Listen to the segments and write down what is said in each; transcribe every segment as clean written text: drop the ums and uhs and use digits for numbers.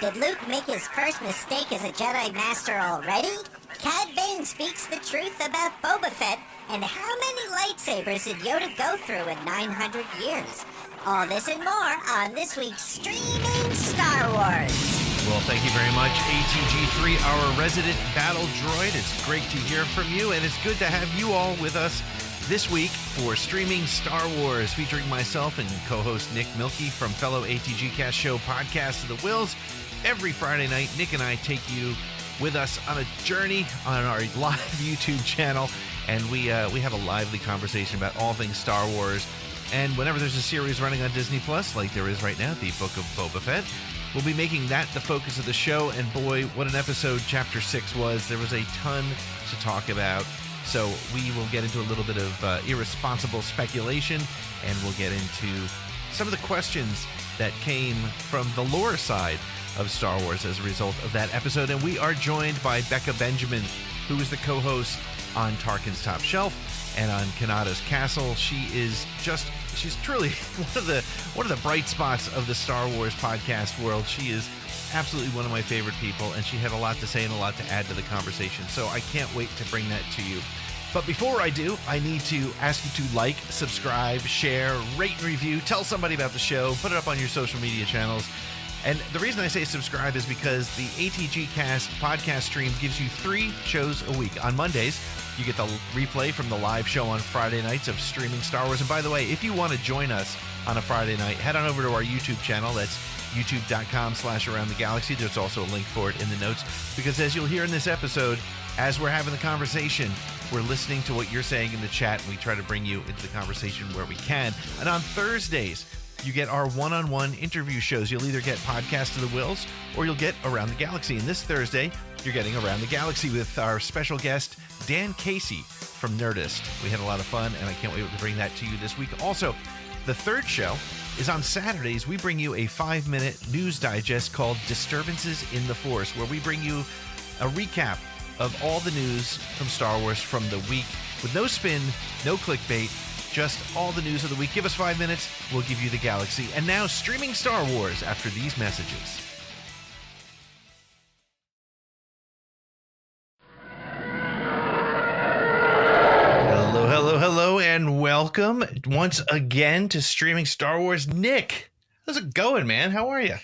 Did Luke make his first mistake as a Jedi Master already? Cad Bane speaks the truth about Boba Fett, and how many lightsabers did Yoda go through in 900 years? All this and more on this week's Streaming Star Wars. Well, thank you very much, ATG3, our resident battle droid. It's great to hear from you, and it's good to have you all with us this week for Streaming Star Wars, featuring myself and co-host Nick Milkey from fellow ATG Cast Show Podcast of the Wills. Every Friday night, Nick and I take you with us on a journey on our live YouTube channel, and we have a lively conversation about all things Star Wars. And whenever there's a series running on Disney Plus, like there is right now, the Book of Boba Fett, we'll be making that the focus of the show. And boy, what an episode Chapter 6 was. There was a ton to talk about. So we will get into a little bit of irresponsible speculation, and we'll get into some of the questions that came from the lore side of Star Wars as a result of that episode. And we are joined by Becca Benjamin, who is the co-host on Tarkin's Top Shelf and on Kanata's Castle. She's truly one of the bright spots of the Star Wars podcast world. She is absolutely one of my favorite people, and she had a lot to say and a lot to add to the conversation. So I can't wait to bring that to you. But before I do, I need to ask you to like, subscribe, share, rate, and review. Tell somebody about the show. Put it up on your social media channels. And the reason I say subscribe is because the ATG Cast podcast stream gives you 3 shows a week. On Mondays, you get the replay from the live show on Friday nights of Streaming Star Wars. And by the way, if you want to join us on a Friday night, head on over to our YouTube channel. That's youtube.com/AroundTheGalaxy. There's also a link for it in the notes, because as you'll hear in this episode, as we're having the conversation, we're listening to what you're saying in the chat, and we try to bring you into the conversation where we can. And on Thursdays, you get our one-on-one interview shows. You'll either get Podcast of the Wills or you'll get Around the Galaxy. And this Thursday, you're getting Around the Galaxy with our special guest, Dan Casey from Nerdist. We had a lot of fun, and I can't wait to bring that to you this week. Also, the third show is on Saturdays. We bring you a 5-minute news digest called Disturbances in the Force, where we bring you a recap of all the news from Star Wars from the week, with no spin, no clickbait, just all the news of the week. Give us 5 minutes, we'll give you the galaxy. And now, Streaming Star Wars after these messages. Hello, and welcome once again to Streaming Star Wars. Nick, how's it going, man? How are you?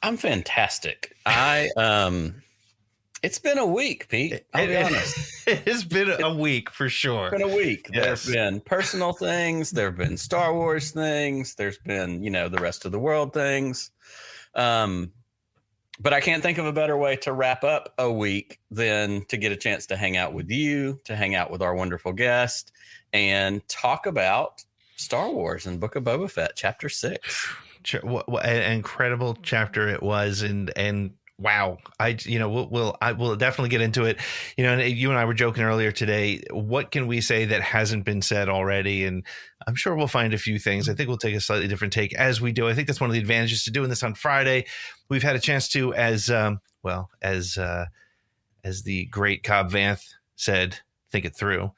I'm fantastic. It's been a week, Pete. I'll be honest. It's been a week for sure. It's been a week. Yes. There have been personal things. There have been Star Wars things. There's been, the rest of the world things. But I can't think of a better way to wrap up a week than to get a chance to hang out with you, to hang out with our wonderful guest, and talk about Star Wars and Book of Boba Fett, Chapter 6. What an incredible chapter it was, and wow, we'll definitely get into it. And you and I were joking earlier today. What can we say that hasn't been said already? And I'm sure we'll find a few things. I think we'll take a slightly different take as we do. I think that's one of the advantages to doing this on Friday. We've had a chance to, as the great Cobb Vanth said, think it through,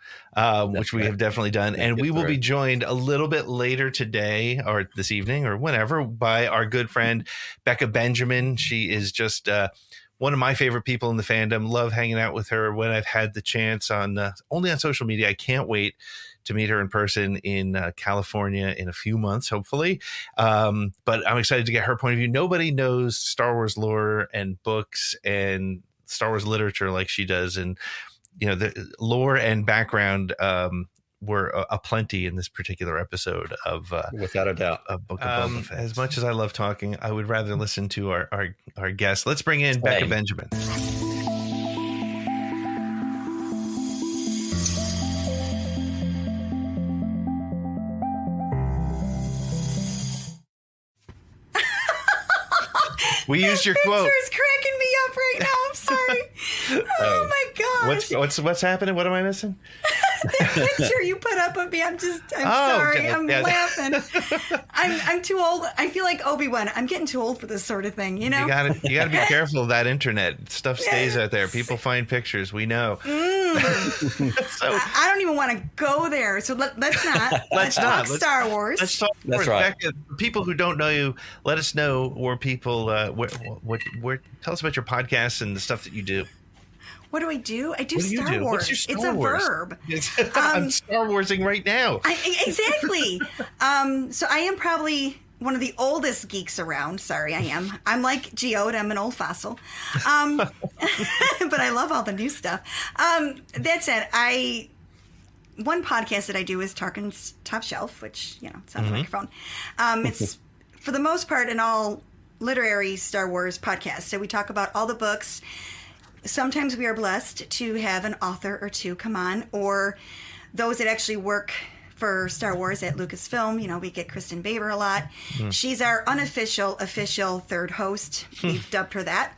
which we have definitely done. And we will be joined a little bit later today or this evening or whenever by our good friend, Becca Benjamin. She is just one of my favorite people in the fandom. Love hanging out with her when I've had the chance only on social media. I can't wait to meet her in person in California in a few months, hopefully. But I'm excited to get her point of view. Nobody knows Star Wars lore and books and Star Wars literature like she does. And the lore and background were aplenty in this particular episode of without a doubt, of Book of Boba Fett. As much as I love talking, I would rather listen to our guest. Let's bring in Becca Benjamin. We used your quote. Picture's cracking me up right now. I'm sorry. Oh my gosh. What's happening? What am I missing? The picture you put up of me, I'm sorry. okay. I'm laughing. I'm too old. I feel like Obi-Wan. I'm getting too old for this sort of thing, you know? You gotta be careful of that internet. Stuff stays out there. People find pictures. We know. So, I don't even want to go there. So let's not. Let's talk Star Wars. Let's talk That's Star Wars. right. Becca, people who don't know you, let us know where people, where tell us about your podcast and the stuff that you do. What do I do? I do What do you Star do? Wars. What's your Star It's a Wars? verb. I'm Star Warsing right now. Exactly. So I am probably one of the oldest geeks around. Sorry, I am. I'm like Yoda. I'm an old fossil. But I love all the new stuff. That said, one podcast that I do is Tarkin's Top Shelf, which, it's on the microphone. It's, for the most part, an all literary Star Wars podcast. So we talk about all the books. Sometimes we are blessed to have an author or two come on, or those that actually work for Star Wars at Lucasfilm. We get Kristen Baber a lot. She's our official third host. We've dubbed her that.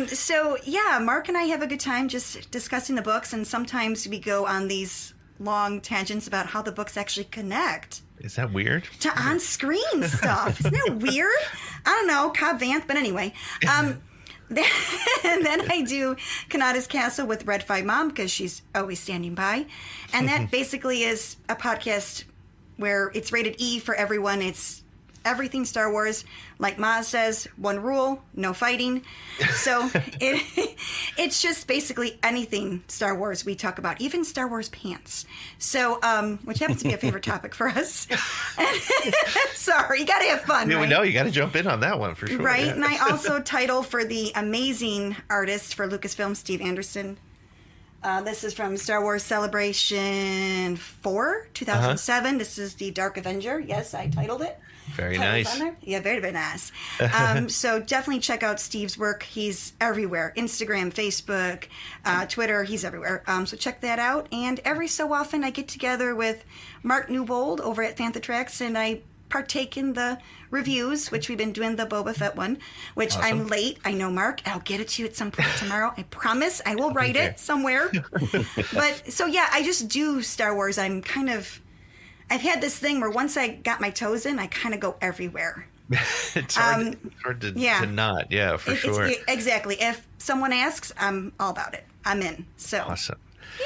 So yeah, Mark and I have a good time just discussing the books, and sometimes we go on these long tangents about how the books actually connect. Is that weird? To on-screen stuff. Isn't that weird? I don't know, Cobb Vanth, but anyway. And then I do Kanata's Castle with Red 5 Mom, because she's always standing by. And that basically is a podcast where it's rated E for everyone. It's everything Star Wars. Like Maz says, one rule, no fighting. So it's just basically anything Star Wars we talk about, even Star Wars pants. So, which happens to be a favorite topic for us. Sorry, you got to have fun, Yeah, right? we know you got to jump in on that one for sure. Right, Yeah. and I also title for the amazing artist for Lucasfilm, Steve Anderson. This is from Star Wars Celebration 4, 2007. This is the Dark Avenger. Yes, I titled it. Very Title's nice. on there. Yeah, very, very nice. So definitely check out Steve's work. He's everywhere. Instagram, Facebook, Twitter. He's everywhere. So check that out. And every so often I get together with Mark Newbold over at Fantha Tracks, and I partake in the reviews, which we've been doing the Boba Fett one, which Awesome. I'm late. I know, Mark. I'll get it to you at some point tomorrow. I promise. I will write it somewhere. But so yeah, I just do Star Wars. I've had this thing where once I got my toes in, I kind of go everywhere. It's hard, to not. Yeah, for sure. Exactly. If someone asks, I'm all about it. I'm in. So Awesome.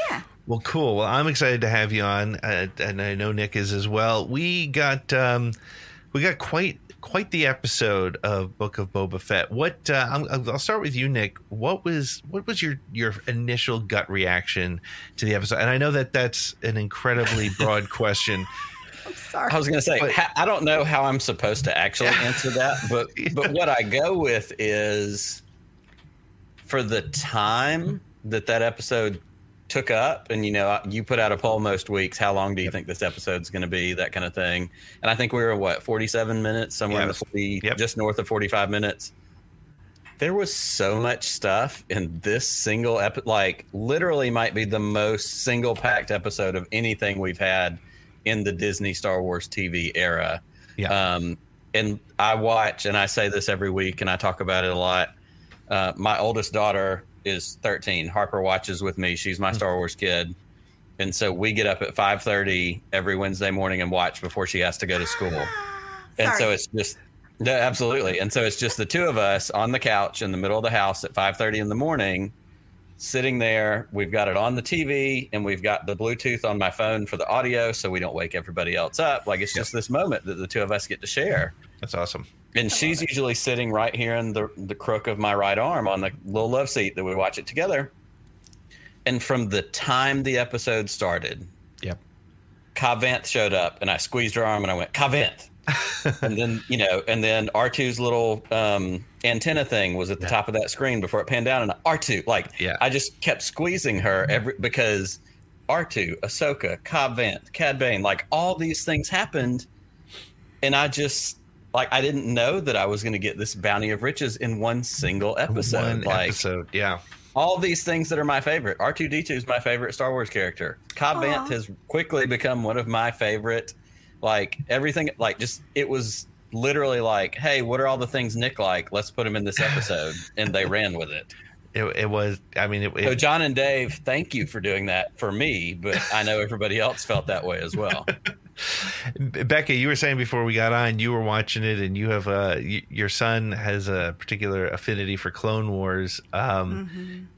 yeah. Well, cool. Well, I'm excited to have you on, and I know Nick is as well. We got quite the episode of Book of Boba Fett. What I'll start with you, Nick. What was your initial gut reaction to the episode? And I know that's an incredibly broad question. I'm sorry. I was going to say, I don't know how I'm supposed to actually answer that, but what I go with is, for the time that episode took up, and you put out a poll most weeks, how long do you think this episode's going to be, that kind of thing, and I think we were 47 minutes, somewhere in the 40, just north of 45 minutes. There was so much stuff in this single literally might be the most single packed episode of anything we've had in the Disney Star Wars TV era. And I watch, and I say this every week, and I talk about it a lot. My oldest daughter is 13. Harper watches with me. She's my Star Wars kid. And so we get up at 5:30 every Wednesday morning and watch before she has to go to school. And so it's just, absolutely. And so it's just the two of us on the couch in the middle of the house at 5:30 in the morning, sitting there. We've got it on the TV, and we've got the Bluetooth on my phone for the audio, so we don't wake everybody else up. Like, it's just this moment that the two of us get to share. That's awesome. And she's usually sitting right here in the crook of my right arm on the little love seat that we watch it together. And from the time the episode started, Cobb Vanth showed up, and I squeezed her arm and I went, Cobb Vanth. And then, and then R2's little antenna thing was at the top of that screen before it panned down, and R2, I just kept squeezing her because R2, Ahsoka, Cobb Vanth, Cad Bane, all these things happened, and I just, I didn't know that I was going to get this bounty of riches in one single episode. All these things that are my favorite. R2-D2 is my favorite Star Wars character. Cobb Vanth has quickly become one of my favorite. Everything, it was literally hey, what are all the things Nick like? Let's put him in this episode. And they ran with it. It was. I mean, So John and Dave, thank you for doing that for me, but I know everybody else felt that way as well. Becca, you were saying before we got on, you were watching it, and you have your son has a particular affinity for Clone Wars.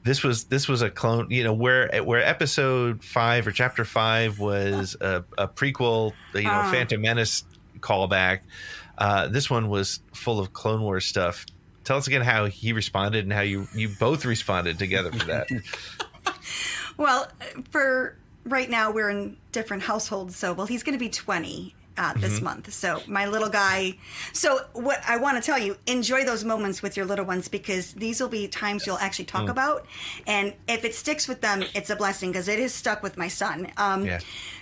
This was a clone, where episode 5 or chapter 5 was a prequel, Phantom Menace callback. This one was full of Clone Wars stuff. Tell us again how he responded and how you both responded together for that. Well, for right now, we're in different households. So, he's going to be 20 this month. So my little guy. So what I want to tell you, enjoy those moments with your little ones, because these will be times you'll actually talk about. And if it sticks with them, it's a blessing, because it is stuck with my son.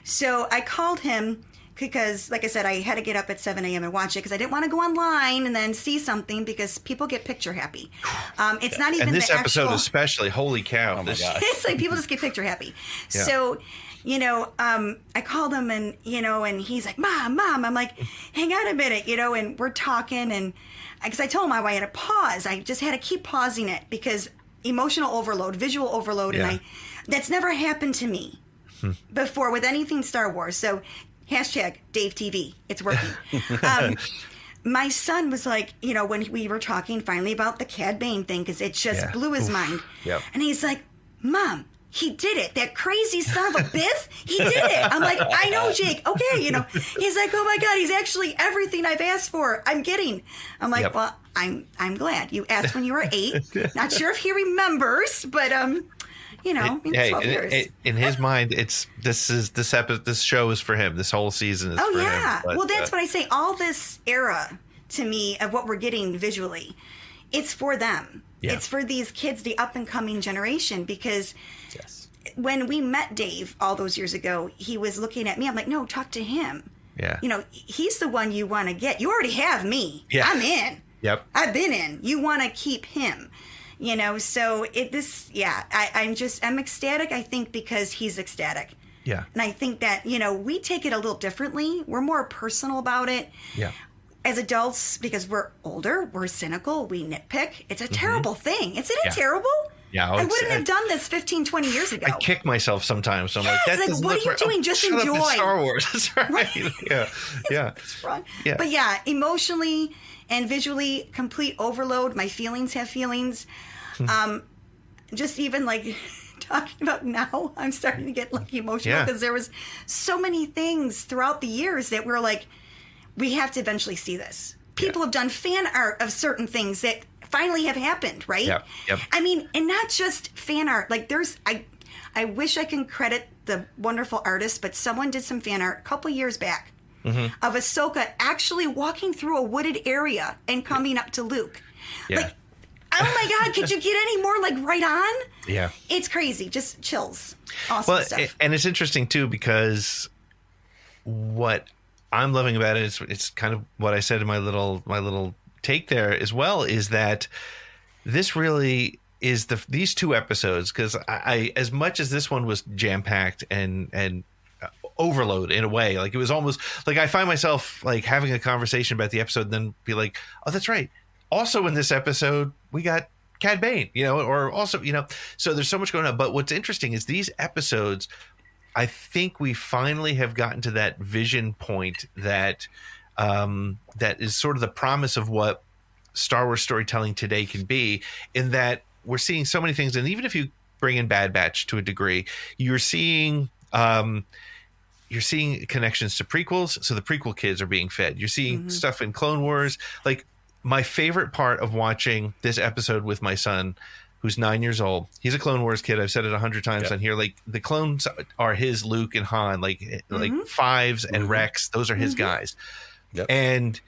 So I called him, because, like I said, I had to get up at 7 a.m. and watch it, because I didn't want to go online and then see something, because people get picture happy. It's not even and this the episode actual, especially. Holy cow! Oh my gosh. It's like people just get picture happy. Yeah. So, I called him, and and he's like, Mom. I'm like, hang on a minute, and we're talking, and because I told him I had to pause. I just had to keep pausing it, because emotional overload, visual overload, and that's never happened to me before with anything Star Wars. So. #DaveTV. It's working. My son was like, when we were talking finally about the Cad Bane thing, because it just blew his mind. Yep. And he's like, Mom, he did it. That crazy son of a Biff, he did it. I'm like, I know, Jake. Okay, He's like, oh my God, he's actually everything I've asked for. I'm getting. I'm like, well, I'm glad you asked when you were 8. Not sure if he remembers, but in 12 years. In his mind, this show is for him. This whole season is for him. But, well, that's what I say. All this era, to me, of what we're getting visually, it's for them. Yeah. It's for these kids, the up-and-coming generation, because when we met Dave all those years ago, he was looking at me. I'm like, no, talk to him. Yeah. He's the one you want to get. You already have me. Yeah. I'm in. Yep. I've been in. You want to keep him. So I'm ecstatic, I think, because he's ecstatic. Yeah. And I think that, we take it a little differently. We're more personal about it. Yeah. As adults, because we're older, we're cynical, we nitpick. It's a terrible thing. Isn't it terrible? Yeah. I wouldn't have done this 15, 20 years ago. I kick myself sometimes. So I'm like, that doesn't what look are you right. doing? Just shut enjoy. Up, it's Star Wars. That's right. Yeah. It's wrong. Yeah. But emotionally and visually, complete overload. My feelings have feelings. Just even like talking about now, I'm starting to get emotional, because there was so many things throughout the years that we're like, we have to eventually see this. People have done fan art of certain things that finally have happened, right? Yep. I mean, and not just fan art. Like I wish I can credit the wonderful artist, but someone did some fan art a couple years back of Ahsoka actually walking through a wooded area and coming up to Luke. Yeah. Like, oh my God, could you get any more right on? Yeah. It's crazy. Just chills. Awesome stuff. And it's interesting too, because what I'm loving about it, it's kind of what I said in my little take there as well, is that this really is these 2 episodes, because I as much as this one was jam-packed and overload in a way, like it was almost like I find myself like having a conversation about the episode and then be like, oh, that's right. Also in this episode, we got Cad Bane, or also, so there's so much going on. But what's interesting is these episodes, I think we finally have gotten to that vision point that that is sort of the promise of what Star Wars storytelling today can be, in that we're seeing so many things. And even if you bring in Bad Batch to a degree, you're seeing connections to prequels. So the prequel kids are being fed. You're seeing stuff in Clone Wars. Like, my favorite part of watching this episode with my son, who's 9 years old, he's a Clone Wars kid. I've said it 100 times on here. Like, the clones are his Luke and Han, like Fives and Rex. Those are his guys. Yep. And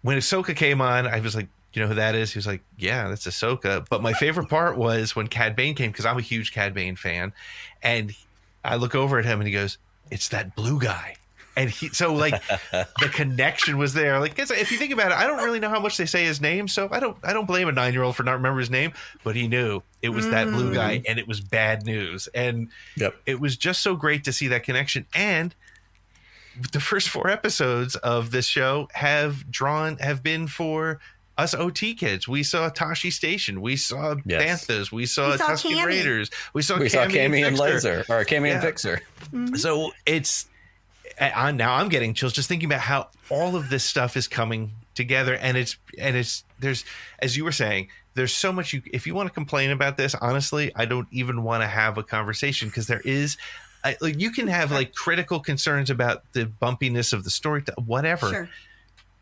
when Ahsoka came on, I was like, you know who that is? He was like, yeah, that's Ahsoka. But my favorite part was when Cad Bane came, because I'm a huge Cad Bane fan. And I look over at him and he goes, it's that blue guy. And the connection was there. Like, if you think about it, I don't really know how much they say his name, so I don't blame a 9-year-old for not remembering his name. But he knew it was that blue guy, and it was bad news. And it was just so great to see that connection. And the first 4 episodes of this show have been for us OT kids, we saw Tashi Station, we saw Yes. Banthas, we saw Tusken Cammy. Raiders, we saw Cammy and Fixer. Laser, or Cammy and Fixer. So it's now I'm getting chills just thinking about how all of this stuff is coming together, and it's there's, as you were saying, there's so much. If you want to complain about this, honestly, I don't even want to have a conversation, because there is. Like, you can have like critical concerns about the bumpiness of the story, whatever. Sure.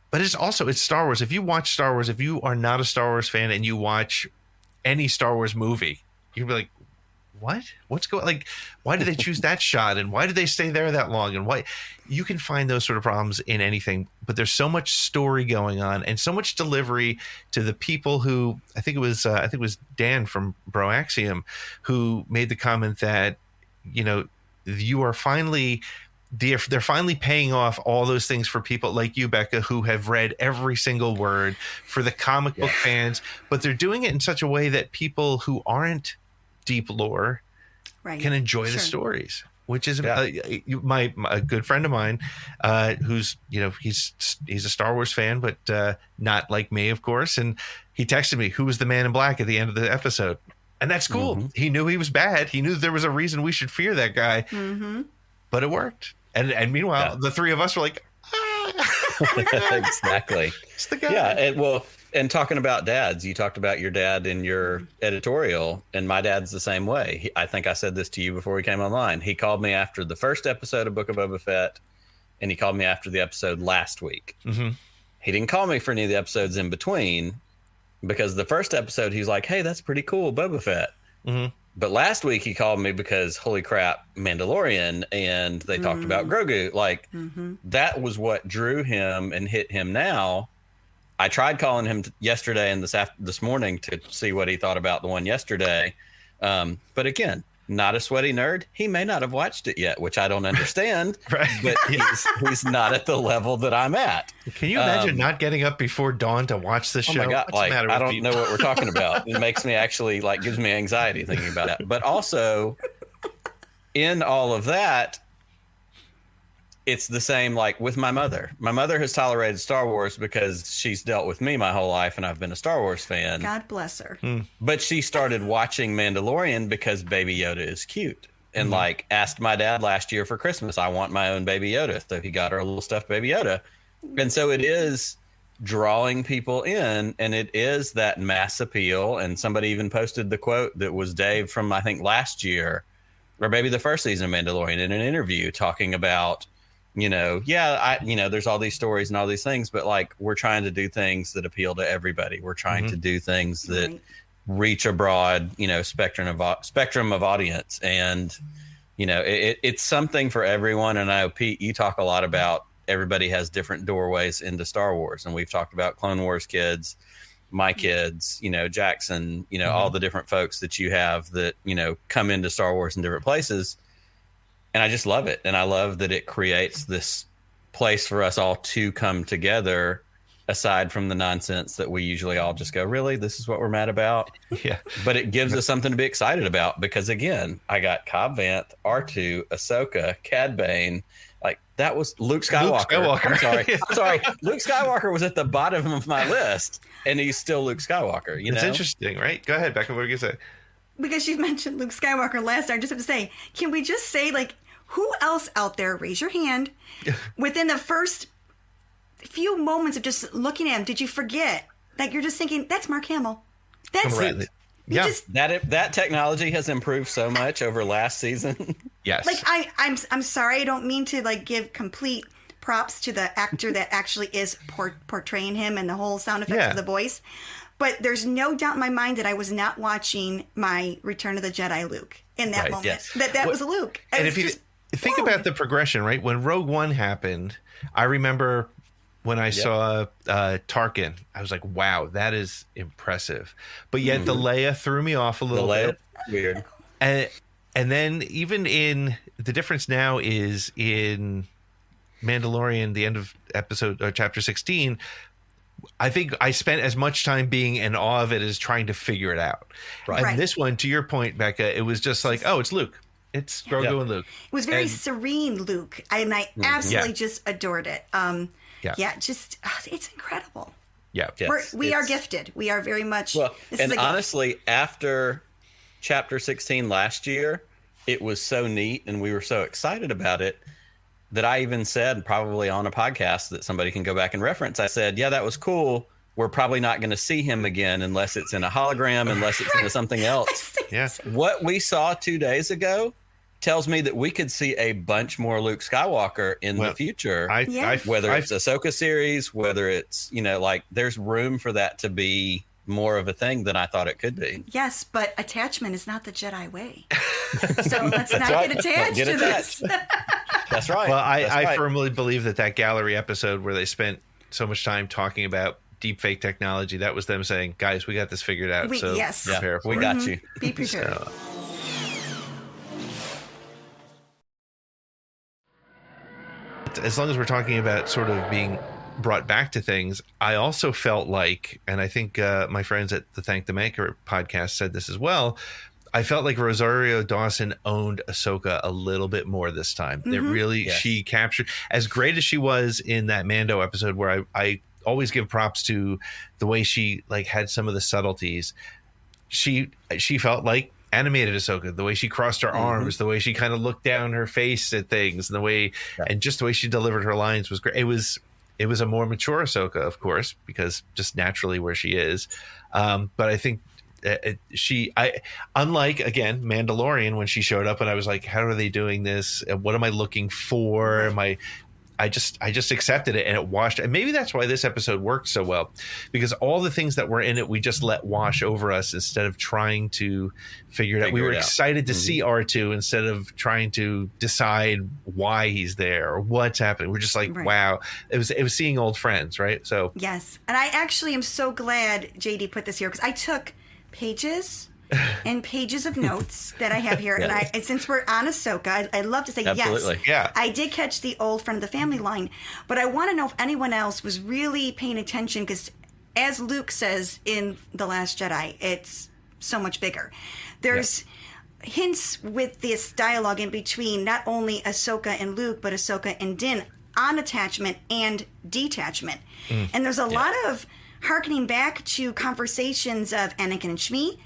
But it's Star Wars. If you watch Star Wars, if you are not a Star Wars fan and you watch any Star Wars movie, you'll be like, what's going, like, why did they choose that shot? And why did they stay there that long? And why? You can find those sort of problems in anything, but there's so much story going on and so much delivery to the people who, I think it was Dan from Bro Axiom who made the comment that, you know, they're finally paying off all those things for people like you, Becca, who have read every single word, for the comic book fans, but they're doing it in such a way that people who aren't deep lore can enjoy the stories, which is a good friend of mine, who's, you know, he's a Star Wars fan, but not like me, of course. And he texted me, who was the man in black at the end of the episode? And that's cool. Mm-hmm. He knew he was bad. He knew there was a reason we should fear that guy, but it worked. And meanwhile, the three of us were like, exactly. It's the guy. Yeah. And talking about dads, you talked about your dad in your editorial, and my dad's the same way. I think I said this to you before we came online. He called me after the first episode of Book of Boba Fett, and he called me after the episode last week. Mm-hmm. He didn't call me for any of the episodes in between, because the first episode, he's like, hey, that's pretty cool, Boba Fett. Mm-hmm. But last week he called me because, holy crap, Mandalorian, and they talked about Grogu. Like, that was what drew him and hit him now. I tried calling him yesterday and this morning to see what he thought about the one yesterday. But again, not a sweaty nerd. He may not have watched it yet, which I don't understand. Right. But he's not at the level that I'm at. Can you imagine not getting up before dawn to watch this show? Oh my God, What's the matter with I don't people? know what we're talking about. It makes me actually, gives me anxiety thinking about it. But also, in all of that, it's the same with my mother. My mother has tolerated Star Wars because she's dealt with me my whole life, and I've been a Star Wars fan. God bless her. But she started watching Mandalorian because Baby Yoda is cute. And asked my dad last year for Christmas, I want my own Baby Yoda. So he got her a little stuffed Baby Yoda. And so it is drawing people in, and it is that mass appeal. And somebody even posted the quote that was Dave from, I think, last year, or maybe the first season of Mandalorian, in an interview talking about, there's all these stories and all these things, but we're trying to do things that appeal to everybody. We're trying to do things that reach a broad, spectrum of audience. And, it's something for everyone. And I know, Pete, you talk a lot about everybody has different doorways into Star Wars. And we've talked about Clone Wars kids, my kids, Jackson, all the different folks that you have that, come into Star Wars in different places. And I just love it. And I love that it creates this place for us all to come together, aside from the nonsense that we usually all just go, really, this is what we're mad about? Yeah. But it gives us something to be excited about, because, again, I got Cobb Vanth, R2, Ahsoka, Cad Bane. That was Luke Skywalker. I'm sorry. Luke Skywalker was at the bottom of my list, and he's still Luke Skywalker. It's interesting, right? Go ahead, Becca. What were you going to say? Because you mentioned Luke Skywalker last night, I just have to say, can we just say, who else out there, raise your hand, within the first few moments of just looking at him, did you forget? You're just thinking, that's Mark Hamill. That's it. Yeah. That technology has improved so much over last season. Yes. I'm sorry, I don't mean to give complete props to the actor that actually is portraying him and the whole sound effects of the voice. But there's no doubt in my mind that I was not watching my Return of the Jedi Luke in that moment. Yes. That was Luke. And if you think about the progression, right? When Rogue One happened, I remember when I saw Tarkin, I was like, wow, that is impressive. But yet the Leia threw me off a little bit. Weird. And then even in the difference now is in Mandalorian, the end of chapter 16, I think I spent as much time being in awe of it as trying to figure it out. Right. And this one, to your point, Becca, it was just it's Luke. It's Grogu and Luke. It was very serene Luke, and I absolutely just adored it. It's incredible. Yeah. Yes, We are it's- gifted. We are very much. Well, this is and a gift. honestly, after chapter 16 last year, it was so neat and we were so excited about it that I even said, probably on a podcast that somebody can go back and reference, I said, yeah, that was cool. We're probably not going to see him again unless it's in a hologram, unless it's into something else. Yeah. What we saw 2 days ago tells me that we could see a bunch more Luke Skywalker in the future. Whether it's Ahsoka series, whether it's, like there's room for that to be more of a thing than I thought it could be. Yes, but attachment is not the Jedi way. So let's not right. get attached Get to attached. this. That's right. Well, That's I right. firmly believe that gallery episode where they spent so much time talking about deepfake technology, that was them saying, guys, we got this figured out. Yes. Prepare for we it. got you. Be prepared. So, as long as we're talking about sort of being brought back to things, I also felt like, and I think my friends at the Thank the Maker podcast said this as well, I felt like Rosario Dawson owned Ahsoka a little bit more this time. It really, she captured, as great as she was in that Mando episode, where I always give props to the way she like had some of the subtleties. She felt like animated Ahsoka, the way she crossed her arms, the way she kind of looked down her face at things, and the way, and just the way she delivered her lines was great. It was a more mature Ahsoka, of course, because just naturally where she is. But I think unlike again Mandalorian, when she showed up and I was like, how are they doing this? What am I looking for? I just accepted it, and it washed. And maybe that's why this episode worked so well, because all the things that were in it, we just let wash over us instead of trying to figure it out. We were excited to see R2 instead of trying to decide why he's there or what's happening. We're just like, wow, it was seeing old friends, right? So yes, and I actually am so glad JD put this here, because I took pages and pages of notes that I have here. And since we're on Ahsoka, I love to say Absolutely. yes. I did catch the old friend of the family line, but I want to know if anyone else was really paying attention, because as Luke says in The Last Jedi, it's so much bigger. There's hints with this dialogue in between not only Ahsoka and Luke, but Ahsoka and Din on attachment and detachment. And there's a lot of hearkening back to conversations of Anakin and Shmi,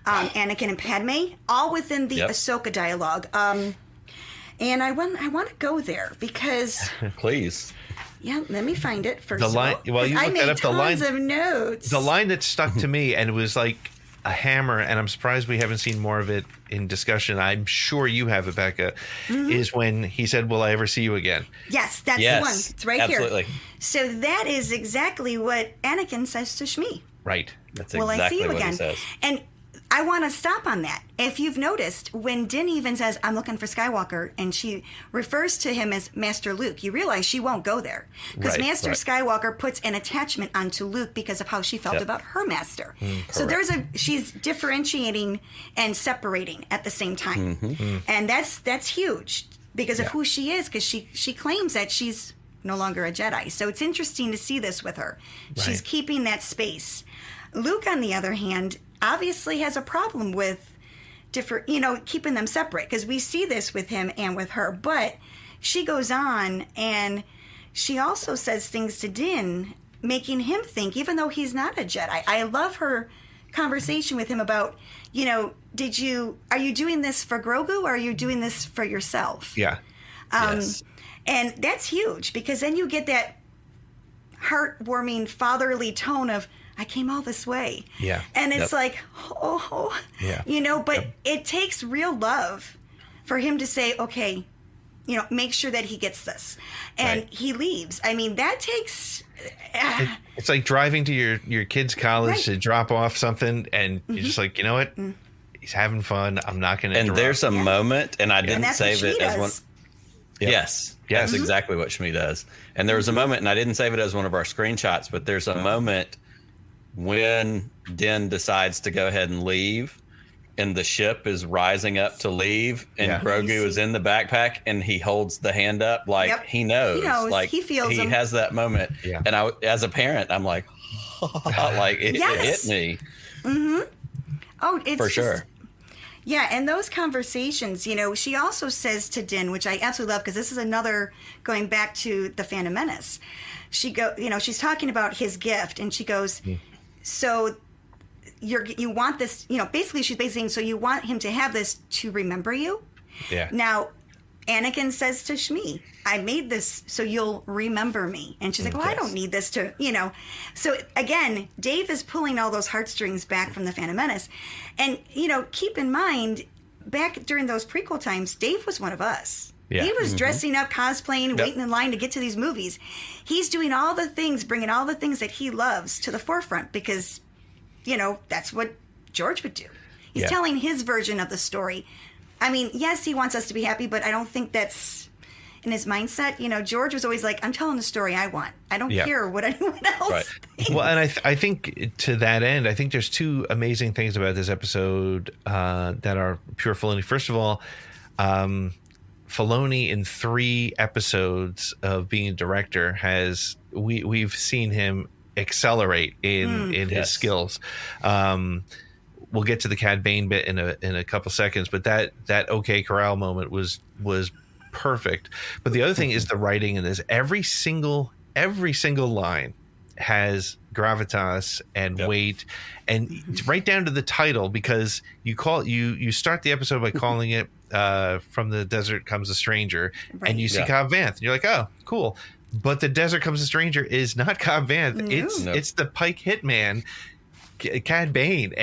Anakin and Padme, all within the Ahsoka dialogue. And I want to go there because... Please. Yeah, let me find it first. The line, well, you I looked made that up. The line, tons of notes. The line that stuck to me, and it was like a hammer, and I'm surprised we haven't seen more of it in discussion. I'm sure you have it, Becca, is when he said, will I ever see you again? Yes, that's the one. It's right absolutely. here. So that is exactly what Anakin says to Shmi. Right. That's Will exactly I see you what again? he says. And I want to stop on that. If you've noticed, when Din even says, I'm looking for Skywalker, and she refers to him as Master Luke, you realize she won't go there. Because Master Skywalker puts an attachment onto Luke because of how she felt about her master. So she's differentiating and separating at the same time. And that's huge because of who she is, because she claims that she's no longer a Jedi. So it's interesting to see this with her. She's keeping that space. Luke, on the other hand, obviously has a problem with different, keeping them separate, because we see this with him and with her. But she goes on and she also says things to Din, making him think, even though he's not a Jedi. I love her conversation with him about, are you doing this for Grogu, or are you doing this for yourself? Yeah. And that's huge, because then you get that heartwarming fatherly tone of, I came all this way. Yeah. And it's like, but it takes real love for him to say, okay, make sure that he gets this. And he leaves. I mean, that takes... It's like driving to your kid's college to drop off something, and you're just like, you know what? He's having fun. I'm not going to And there's a moment, and I didn't that's save what it she as one... does. Yes, that's exactly what Shmi does. And there was a moment, and I didn't save it as one of our screenshots, but there's a moment when Din decides to go ahead and leave, and the ship is rising up to leave, and Grogu is in the backpack, and he holds the hand up like he knows. He knows. Like He feels he him. has that moment. Yeah. And I, as a parent, I'm like, like it hit me. Oh, it's For just, sure. Yeah, and those conversations, she also says to Din, which I absolutely love, because this is another going back to the Phantom Menace. She's talking about his gift, and she goes, so you want this, basically she's saying, so you want him to have this to remember you? Yeah. Now, Anakin says to Shmi, I made this so you'll remember me. And she's like, well, I don't need this to, So again, Dave is pulling all those heartstrings back from the Phantom Menace. And, keep in mind, back during those prequel times, Dave was one of us. Yeah. He was dressing up, cosplaying, waiting in line to get to these movies. He's doing all the things, bringing all the things that he loves to the forefront because, that's what George would do. He's telling his version of the story. I mean, yes, he wants us to be happy, but I don't think that's in his mindset. George was always like, I'm telling the story I want. I don't care what anyone else thinks. Well, and I think to that end, I think there's two amazing things about this episode that are pure Filoni. First of all, Filoni in 3 episodes of being a director we've seen him accelerate in his skills. We'll get to the Cad Bane bit in a couple seconds, but that OK Corral moment was perfect. But the other thing is the writing in this. Every single line has gravitas and weight, and right down to the title, because you start the episode by calling it From the Desert Comes a Stranger, and you see Cobb Vanth, and you're like, oh, cool. But the Desert Comes a Stranger is not Cobb Vanth. No. It's the Pike hitman, Cad Bane,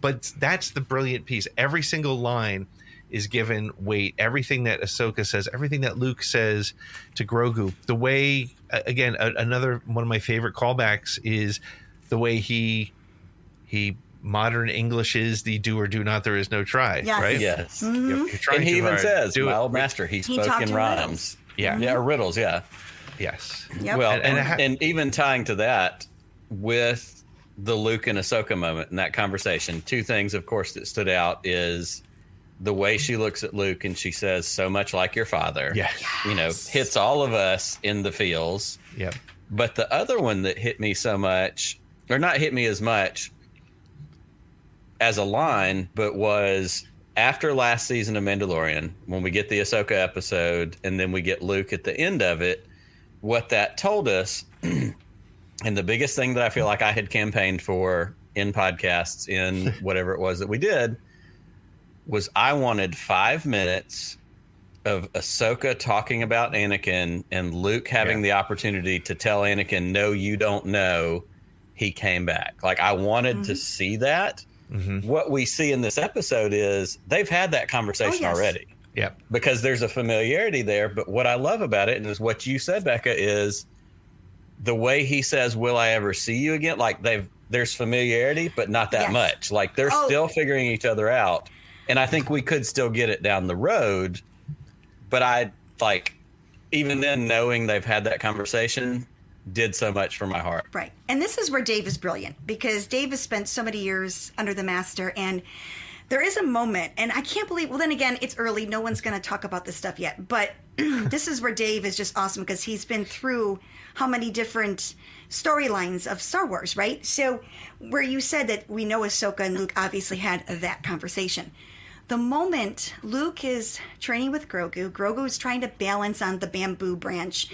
but that's the brilliant piece. Every single line is given weight. Everything that Ahsoka says, everything that Luke says to Grogu. The way, again, another one of my favorite callbacks is the way he modern English is the do or do not, there is no try. Yes. Right? Yes. Mm-hmm. And he even says, my old master, he spoke in rhymes. Riddles. Yeah, riddles, Yes. Yep. Well, and even tying to that with the Luke and Ahsoka moment in that conversation, 2 things, of course, that stood out is the way she looks at Luke and she says, so much like your father. Hits all of us in the feels. Yep. But the other one that hit me so much, or not hit me as much as a line, but was after last season of Mandalorian, when we get the Ahsoka episode and then we get Luke at the end of it, what that told us, and the biggest thing that I feel like I had campaigned for in podcasts, in whatever it was that we did, was I wanted 5 minutes of Ahsoka talking about Anakin and Luke having the opportunity to tell Anakin, no, you don't know, he came back. Like, I wanted to see that. Mm-hmm. What we see in this episode is they've had that conversation already. Yep. Because there's a familiarity there. But what I love about it, and is what you said, Becca, is the way he says, will I ever see you again? Like, there's familiarity, but not that much. Like, they're still figuring each other out. And I think we could still get it down the road. But even then, knowing they've had that conversation did so much for my heart. Right. And this is where Dave is brilliant, because Dave has spent so many years under the master, and there is a moment, and I can't believe, well, then again, it's early. No one's going to talk about this stuff yet. But this is where Dave is just awesome, because he's been through how many different storylines of Star Wars, right? So where you said that we know Ahsoka and Luke obviously had that conversation. The moment Luke is training with Grogu is trying to balance on the bamboo branch,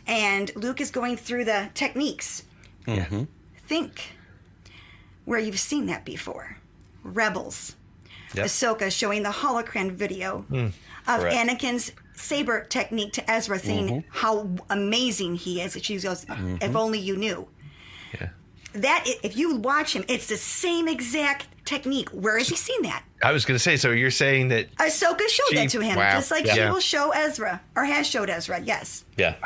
and Luke is going through the techniques. Mm-hmm. Think where you've seen that before. Rebels. Ahsoka showing the hologram video of Anakin's saber technique to Ezra, saying how amazing he is. She goes, if only you knew. Yeah. That, if you watch him, it's the same exact technique. Where has he seen that? I was going to say, so you're saying that Ahsoka showed that to him, just like she will show Ezra, or has showed Ezra, yes. Yeah.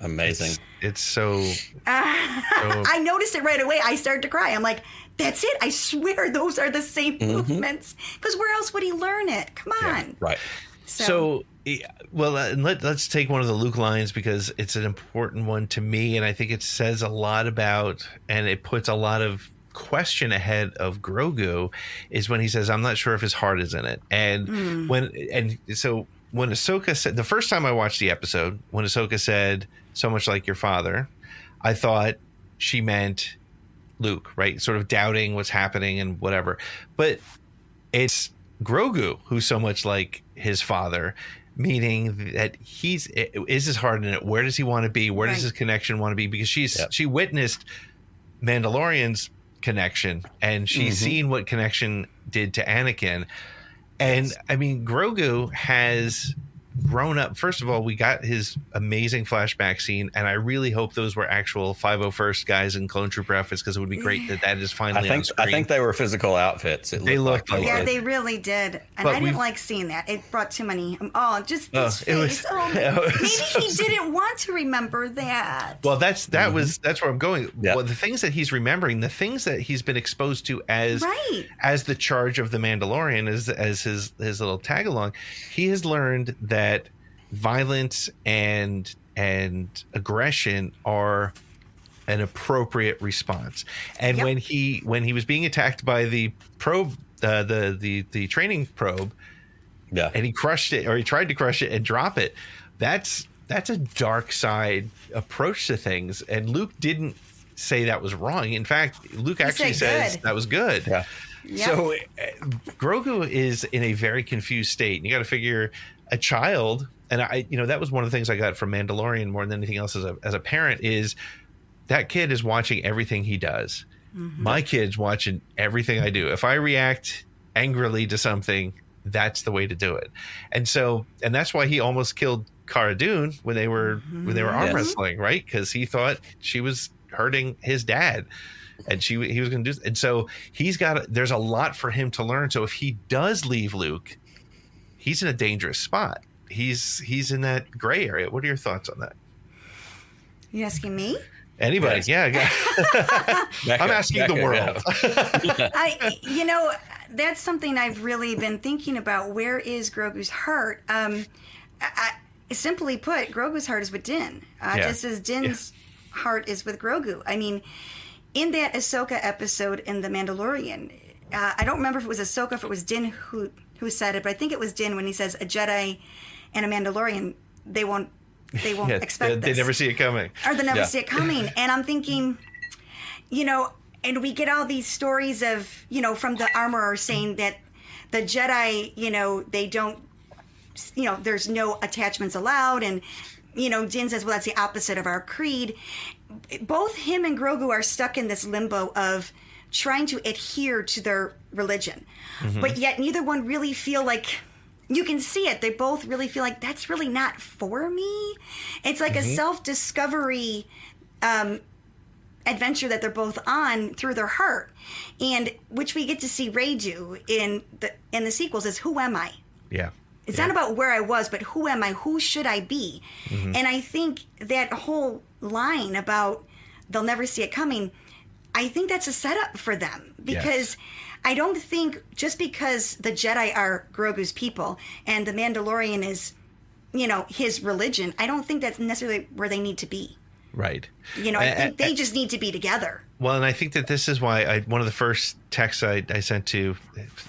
Amazing. It's so... I noticed it right away. I started to cry. I'm like, that's it. I swear those are the same movements. Because where else would he learn it? Come on. Yeah, right. So well, let's take one of the Luke lines, because it's an important one to me, and I think it says a lot about, and it puts a lot of question ahead of Grogu, is when he says, I'm not sure if his heart is in it. And when Ahsoka said, the first time I watched the episode, when Ahsoka said, so much like your father, I thought she meant Luke, right? Sort of doubting what's happening and whatever. But it's Grogu who's so much like his father, meaning that is his heart in it? Where does he want to be? Where does his connection want to be? Because she witnessed Mandalorian's connection, and she's seen what connection did to Anakin. And I mean, Grogu has grown up. First of all, we got his amazing flashback scene, and I really hope those were actual 501st guys in Clone Trooper outfits, because it would be great that is finally on screen. I think they were physical outfits. They looked like yeah, it. they really did, and I didn't like seeing that. It brought too many. Just his face. Maybe he didn't want to remember that. Well, that's where I'm going. Yep. Well, the things that he's remembering, the things that he's been exposed to as the charge of the Mandalorian, as his little tag along, he has learned that violence and aggression are an appropriate response. And when he was being attacked by the probe, the training probe, and he crushed it, or he tried to crush it and drop it, that's a dark side approach to things. And Luke didn't say that was wrong. In fact, Luke actually says that was good. Yeah. Yep. So Grogu is in a very confused state, and you got to figure a child. And that was one of the things I got from Mandalorian more than anything else as a parent, is that kid is watching everything he does. My kid's watching everything I do. If I react angrily to something, that's the way to do it. And that's why he almost killed Cara Dune when they were arm wrestling, right? Because he thought she was hurting his dad, and he was going to do. And so there's a lot for him to learn. So if he does leave Luke, he's in a dangerous spot. He's in that gray area. What are your thoughts on that? You asking me? Anybody? Yes. Yeah. I'm asking the world. That's something I've really been thinking about. Where is Grogu's heart? Simply put, Grogu's heart is with Din, just as Din's heart is with Grogu. I mean, in that Ahsoka episode in The Mandalorian, I don't remember if it was Ahsoka, if it was Din who said it, but I think it was Din when he says a Jedi and a Mandalorian, they won't expect this. They never see it coming. Or they never see it coming. And I'm thinking, and we get all these stories of, from the armorer saying that the Jedi, they don't, there's no attachments allowed. And, Din says, well, that's the opposite of our creed. Both him and Grogu are stuck in this limbo of trying to adhere to their religion. But yet neither one really feel like, you can see it. They both really feel like that's really not for me. It's like a self-discovery adventure that they're both on through their heart, and which we get to see Rey do in the sequels is, who am I? Yeah. It's not about where I was, but who am I? Who should I be? And I think that whole line about they'll never see it coming, I think that's a setup for them, because I don't think just because the Jedi are Grogu's people and the Mandalorian is, his religion, I don't think that's necessarily where they need to be. Right. I think they just need to be together. Well, and I think that this is why one of the first texts I sent to,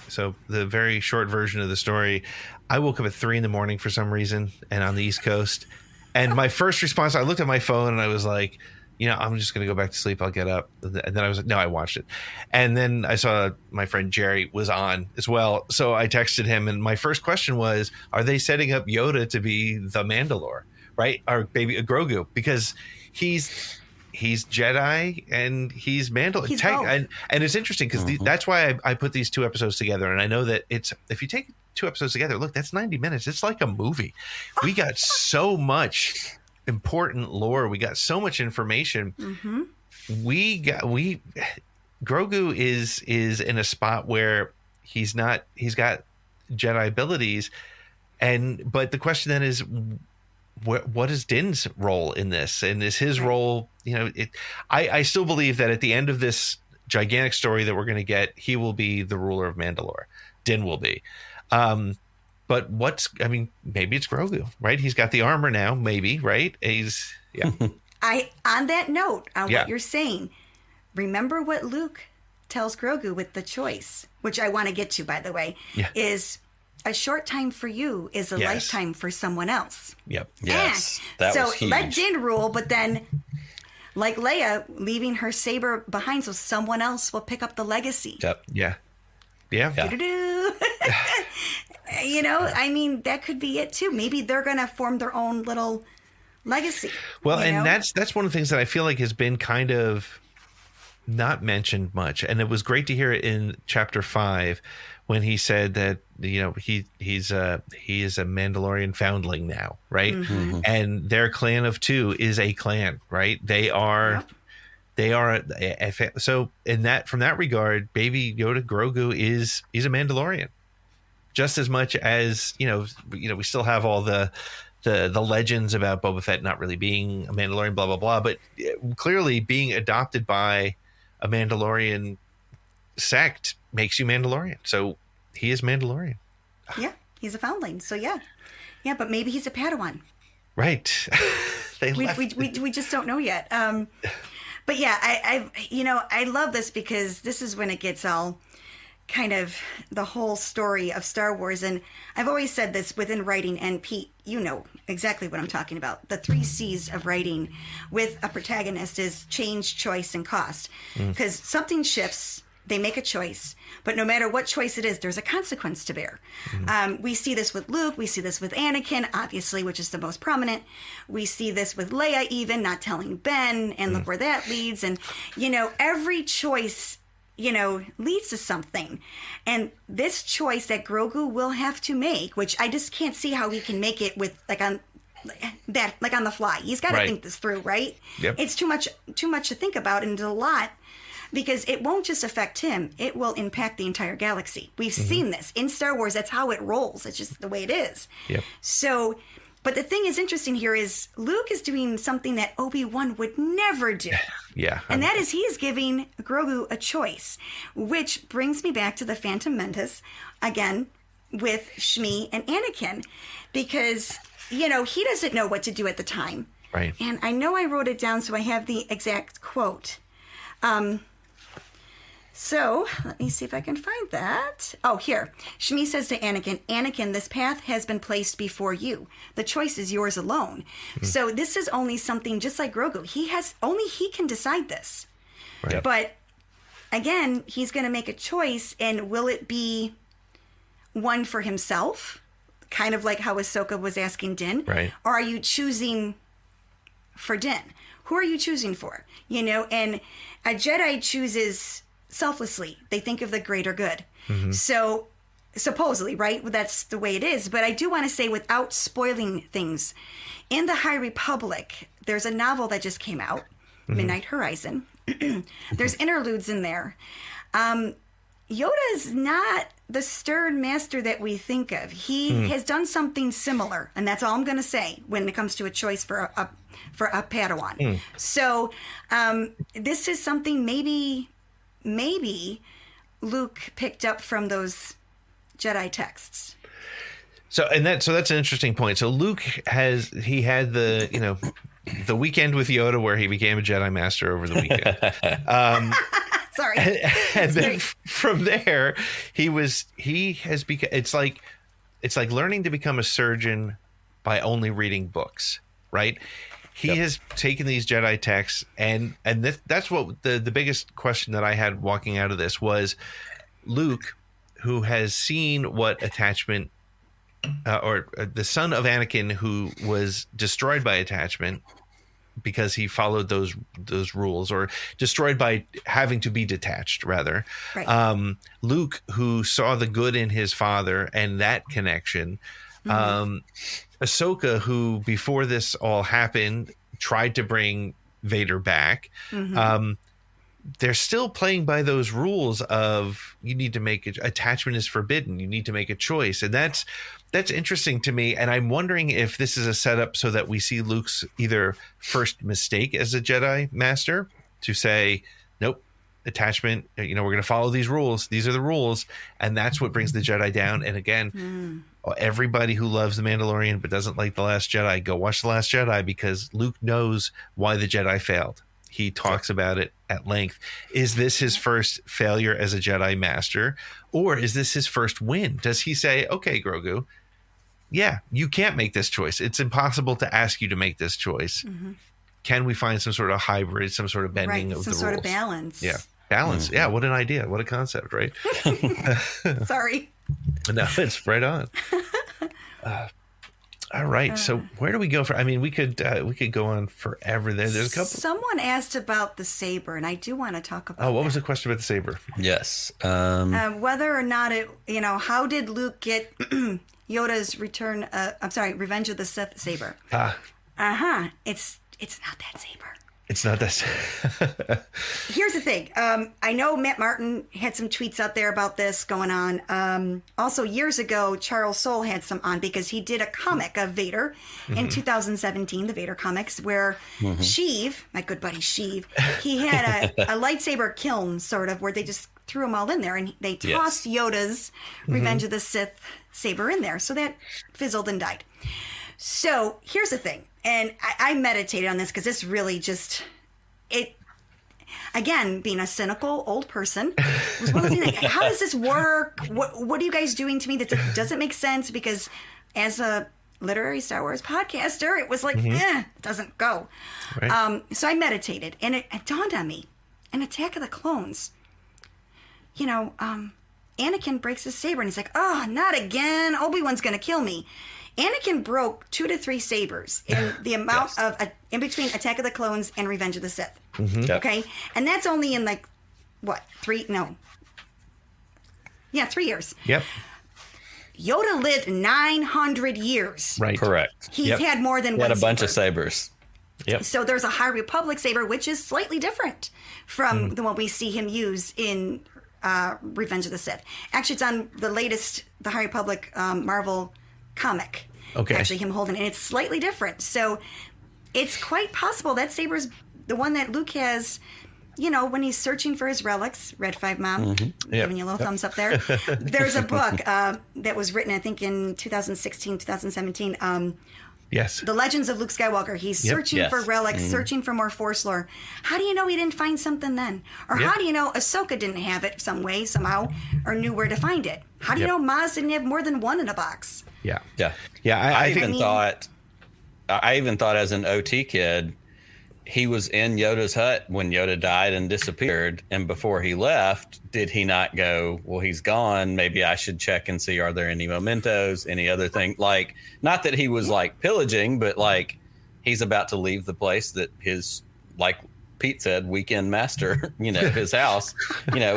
so the very short version of the story, I woke up at 3 a.m. for some reason, and on the East Coast. And my first response, I looked at my phone and I was like, I'm just going to go back to sleep. I'll get up. And then I was like, no, I watched it. And then I saw my friend Jerry was on as well. So I texted him. And my first question was, are they setting up Yoda to be the Mandalore, right? Or maybe a Grogu? Because he's Jedi and he's Mandalore. He's and it's interesting because that's why I put these 2 episodes together. And I know that if you take 2 episodes together, look, that's 90 minutes. It's like a movie. We got so much important lore. We got so much information. Grogu is in a spot where he's got Jedi abilities, but the question then is, what is Din's role in this? And is his role, I still believe that at the end of this gigantic story that we're going to get, he will be the ruler of Mandalore. Din will be. But maybe it's Grogu, right? He's got the armor now, maybe, right? On that note, on what you're saying, remember what Luke tells Grogu with the choice, which I want to get to, by the way, is a short time for you is a lifetime for someone else. Yep. Yes. That was huge. Let Din rule, but then, like Leia, leaving her saber behind so someone else will pick up the legacy. Yep. Yeah. Yeah. Do-do-do. You know, I mean, that could be it too. Maybe they're going to form their own little legacy. Well, and know? that's one of the things that I feel like has been kind of not mentioned much. And it was great to hear it in chapter 5 when he said that, you know, he is a Mandalorian foundling now, right? Mm-hmm. And their clan of 2 is a clan, right? They are so in that, from that regard, Baby Yoda Grogu is a Mandalorian, just as much as you know we still have all the legends about Boba Fett not really being a Mandalorian, blah blah blah, but clearly being adopted by a Mandalorian sect makes you Mandalorian. So he is Mandalorian. Yeah, he's a foundling. So yeah, but maybe he's a Padawan. Right. We just don't know yet. But yeah, I love this because this is when it gets all kind of the whole story of Star Wars. And I've always said this within writing, and Pete, you know exactly what I'm talking about. The 3 C's of writing with a protagonist is change, choice, and cost. Because something shifts, they make a choice, but no matter what choice it is, there's a consequence to bear. We see this with Luke. We see this with Anakin, obviously, which is the most prominent. We see this with Leia, even not telling Ben, and look where that leads. And, you know, every choice, you know, leads to something. And this choice that Grogu will have to make, which I just can't see how he can make it with on the fly. He's got to think this through, right? Yep. It's too much to think about, and it's a lot. Because it won't just affect him, it will impact the entire galaxy. We've seen this in Star Wars. That's how it rolls. It's just the way it is. Yep. So, but the thing is interesting here is Luke is doing something that Obi-Wan would never do. Yeah. And that is he's giving Grogu a choice, which brings me back to the Phantom Menace again with Shmi and Anakin, because, you know, he doesn't know what to do at the time. Right. And I know I wrote it down, so I have the exact quote. So, let me see if I can find that. Oh, here. Shmi says to Anakin, "Anakin, this path has been placed before you. The choice is yours alone." So this is only something just like Grogu. Only he can decide this. Right. But again, he's going to make a choice, and will it be one for himself? Kind of like how Ahsoka was asking Din. Right. Or are you choosing for Din? Who are you choosing for? You know, and a Jedi chooses selflessly. They think of the greater good. So supposedly, right? That's the way it is. But I do want to say, without spoiling things, in the High Republic, there's a novel that just came out, Midnight Horizon. There's interludes in there. Yoda is not the stern master that we think of. He has done something similar, and that's all I'm going to say when it comes to a choice for a Padawan. So this is something maybe Luke picked up from those Jedi texts. So that's an interesting point. So Luke had the weekend with Yoda where he became a Jedi Master over the weekend. Sorry. And then from there, he has become. It's like learning to become a surgeon by only reading books, right? He has taken these Jedi texts, and that's what the biggest question that I had walking out of this was Luke, who has seen what attachment, or the son of Anakin, who was destroyed by attachment because he followed those rules, or destroyed by having to be detached, rather. Right. Luke, who saw the good in his father and that connection. Ahsoka, who before this all happened tried to bring Vader back. They're still playing by those rules of you need to make attachment is forbidden. You need to make a choice, and that's interesting to me. And I'm wondering if this is a setup so that we see Luke's either first mistake as a Jedi Master to say, nope, attachment, we're going to follow these rules. These are the rules. And that's what brings the Jedi down. And again, everybody who loves The Mandalorian but doesn't like The Last Jedi, go watch The Last Jedi, because Luke knows why the Jedi failed. He talks about it at length. Is this his first failure as a Jedi Master, or is this his first win? Does he say, okay, Grogu, yeah, you can't make this choice. It's impossible to ask you to make this choice. Can we find some sort of hybrid, some sort of bending of the rules? Some sort of balance. Yeah. Balance. Yeah. What an idea. What a concept, right? Sorry. No, it's right on. All right. So where do we go from? I mean, we could go on forever. There's a couple. Someone asked about the saber, and I do want to talk about. Oh, what was that. the question about the saber? Yes. Whether or not it, how did Luke get Yoda's Revenge of the Sith saber? It's not that saber. It's not that. Here's the thing. I know Matt Martin had some tweets out there about this going on. Also, years ago, Charles Soule had some on because he did a comic of Vader in 2017, the Vader comics, where Sheev, my good buddy Sheev, he had a lightsaber kiln, sort of, where they just threw them all in there and they tossed Yoda's Revenge of the Sith saber in there. So that fizzled and died. So here's the thing. And I meditated on this because this really again, being a cynical old person, was one of the things like, how does this work? What are you guys doing to me that doesn't make sense? Because as a literary Star Wars podcaster, it was like, it doesn't go. Right. So I meditated and it dawned on me, in Attack of the Clones, Anakin breaks his saber and he's like, oh, not again. Obi-Wan's going to kill me. Anakin broke 2 to 3 sabers in the amount of in between Attack of the Clones and Revenge of the Sith. Okay, and that's only in 3 years. Yep. Yoda lived 900 years. Right. Correct. He's had more than He one. had a bunch of saber. sabers. Yep. So there's a High Republic saber, which is slightly different from the one we see him use in Revenge of the Sith. Actually, it's on the latest, the High Republic Marvel comic. Okay. Actually, him holding it. And it's slightly different. So it's quite possible that saber's the one that Luke has, when he's searching for his relics. Red 5 Mom, giving you a little thumbs up there. There's a book that was written, I think, in 2016, 2017. Yes. The Legends of Luke Skywalker. He's searching for relics, searching for more Force lore. How do you know he didn't find something then? Or how do you know Ahsoka didn't have it some way, somehow, or knew where to find it? How do you know Maz didn't have more than one in a box? Yeah. Yeah. Yeah. I even thought as an OT kid, he was in Yoda's hut when Yoda died and disappeared. And before he left, did he not go, well, he's gone. Maybe I should check and see, are there any mementos, any other thing? Like, not that he was pillaging, but he's about to leave the place that his, like Pete said, weekend master, his house,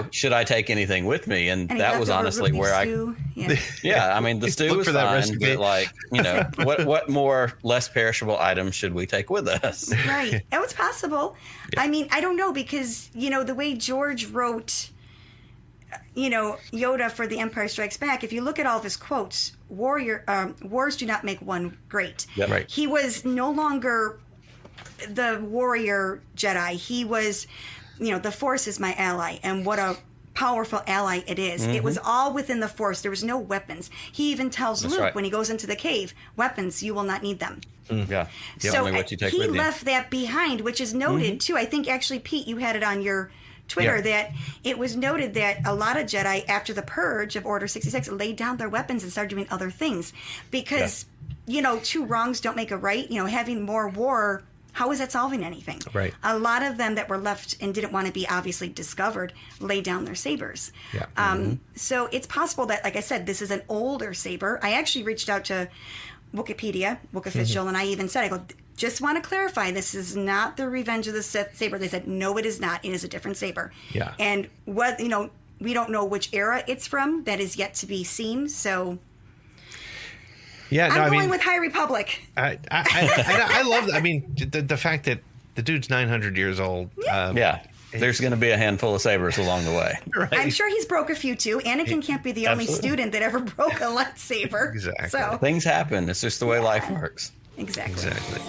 should I take anything with me? And that was honestly where stew. The stew was for that fine, recipe. but what more less perishable items should we take with us? Right. Oh, it's possible. Yeah. I mean, I don't know because, the way George wrote, Yoda for The Empire Strikes Back, if you look at all of his quotes, wars do not make one great. Yep. Right. He was no longer the warrior Jedi. He was, the Force is my ally, and what a powerful ally it is. It was all within the Force. There was no weapons. He even tells Luke when he goes into the cave, weapons, you will not need them. Yeah. So only what you take he with you. left that behind, which is noted too. I think actually, Pete, you had it on your Twitter that it was noted that a lot of Jedi after the purge of Order 66 laid down their weapons and started doing other things because, two wrongs don't make a right. Having more war, how is that solving anything? Right. A lot of them that were left and didn't want to be obviously discovered laid down their sabers. Yeah. So it's possible that, like I said, this is an older saber. I actually reached out to Wikipedia, Book Official, and I even said, I go, just want to clarify, this is not the Revenge of the Sith saber. They said, no, it is not. It is a different saber. Yeah. And we don't know which era it's from. That is yet to be seen. So yeah, no, I'm going with High Republic. I love that. I mean, the fact that the dude's 900 years old. There's going to be a handful of sabers along the way. Right. I'm sure he's broke a few too. Anakin can't be the only student that ever broke a lightsaber. Exactly. So Things happen. It's just the way life works. exactly.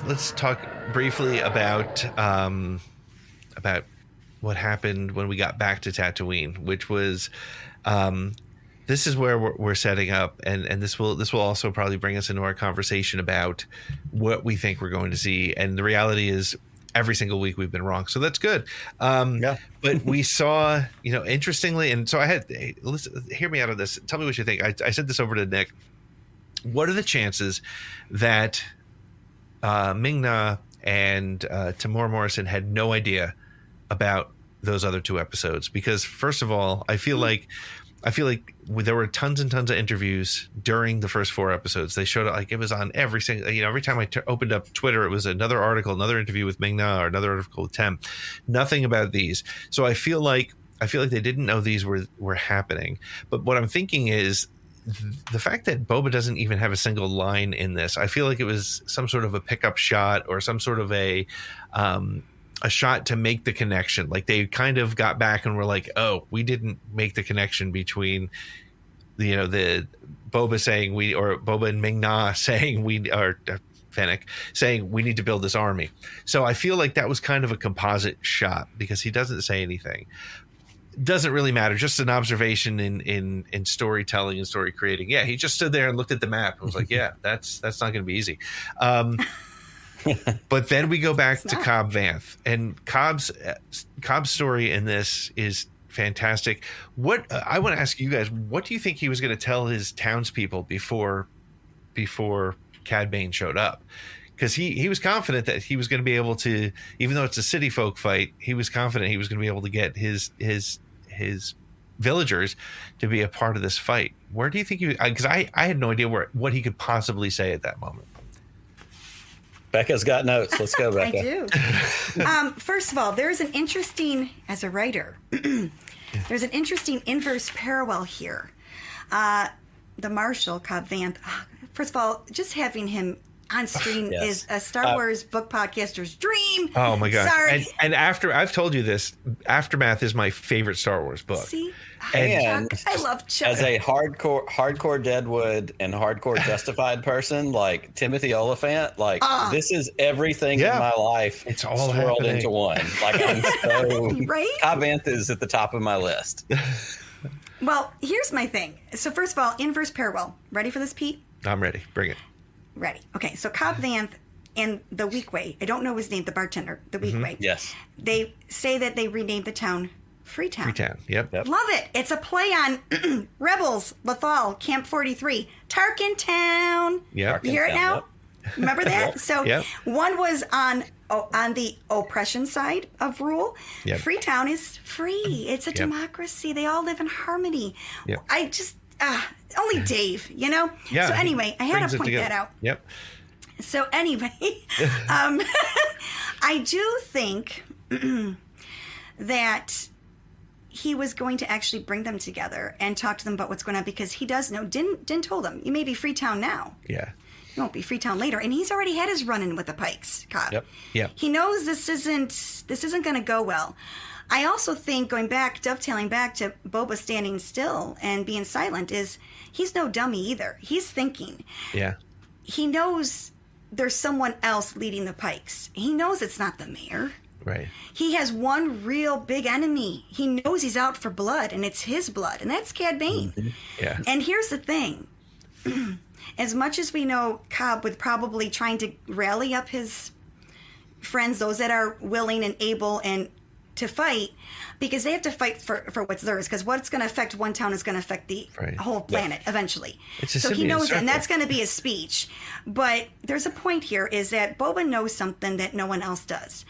Let's talk briefly about what happened when we got back to Tatooine, which was this is where we're setting up, and this will also probably bring us into our conversation about what we think we're going to see. And the reality is, every single week we've been wrong, so that's good. But we saw, interestingly, and so listen, hear me out on this. Tell me what you think. I sent this over to Nick. What are the chances that Ming-Na and Tamora Morrison had no idea about those other 2 episodes, because first of all, I feel like there were tons and tons of interviews during the first 4 episodes. They showed it like it was on every single, every time I opened up Twitter, it was another article, another interview with Ming-Na, or another article with Tem. Nothing about these. So I feel like they didn't know these were happening. But what I'm thinking is the fact that Boba doesn't even have a single line in this, I feel like it was some sort of a pickup shot or some sort of a shot to make the connection. Like they kind of got back and were like, oh, we didn't make the connection between the Boba saying Boba and Ming-Na saying Fennec saying we need to build this army. So I feel like that was kind of a composite shot because he doesn't say anything. Doesn't really matter. Just an observation in storytelling and story creating. Yeah, he just stood there and looked at the map and was like, yeah, that's not going to be easy. But then we go back to Cobb Vanth, and Cobb's story in this is fantastic. What I want to ask you guys, what do you think he was going to tell his townspeople before Cad Bane showed up? Because he was confident that he was going to be able to, even though it's a city folk fight, he was confident he was going to be able to get his villagers to be a part of this fight. Where do you think because I had no idea what he could possibly say at that moment. Becca's got notes. Let's go, Becca. I do. First of all, there's an interesting, as a writer, there's an interesting inverse parallel here. The Marshal, Cobb Vanth, first of all, just having him on screen is a Star Wars book podcaster's dream. Oh my gosh. Sorry. And after I've told you this, Aftermath is my favorite Star Wars book. See? And I love Chuck. As a hardcore Deadwood and hardcore Justified person, like Timothy Oliphant, like this is everything in my life. It's all swirled happening. into one. Like I'm so Right? Cobb Vanth is at the top of my list. Well, here's my thing. So first of all, inverse parallel. Ready for this, Pete? I'm ready. Bring it. Ready. Okay, so Cobb Vanth and the Weequay, I don't know his name, the bartender, the Weequay. Yes. They say that they renamed the town Freetown. Freetown. Yep. Love it. It's a play on Rebels, Lothal, Camp 43, Tarkin Town. Yep. You hear it now? Yep. Remember that? So Yep. one was on the oppression side of rule. Yep. Freetown is free. It's a Yep. democracy. They all live in harmony. Yep. I just only Dave, you know? Yeah. So anyway, I had Brings to it point together. that out. Yep. So anyway, I do think that he was going to actually bring them together and talk to them about what's going on, because he does know. Din told him, you may be Freetown now. Yeah. You won't be Freetown later. And he's already had his run-in with the Pikes, Cobb. Yep. Yep. He knows this isn't going to go well. I also think, dovetailing back to Boba standing still and being silent, is he's no dummy either. He's thinking. Yeah. He knows there's someone else leading the Pikes. He knows it's not the mayor. Right. He has one real big enemy. He knows he's out for blood, and it's his blood, and that's Cad Bane. Mm-hmm. Yeah. And here's the thing. As much as we know Cobb with probably trying to rally up his friends, those that are willing and able and to fight, because they have to fight for what's theirs, because what's going to affect one town is going to affect the whole planet eventually. It's a so he simian knows, circle. and that's going to be his speech. But there's a point here, is that Boba knows something that no one else does.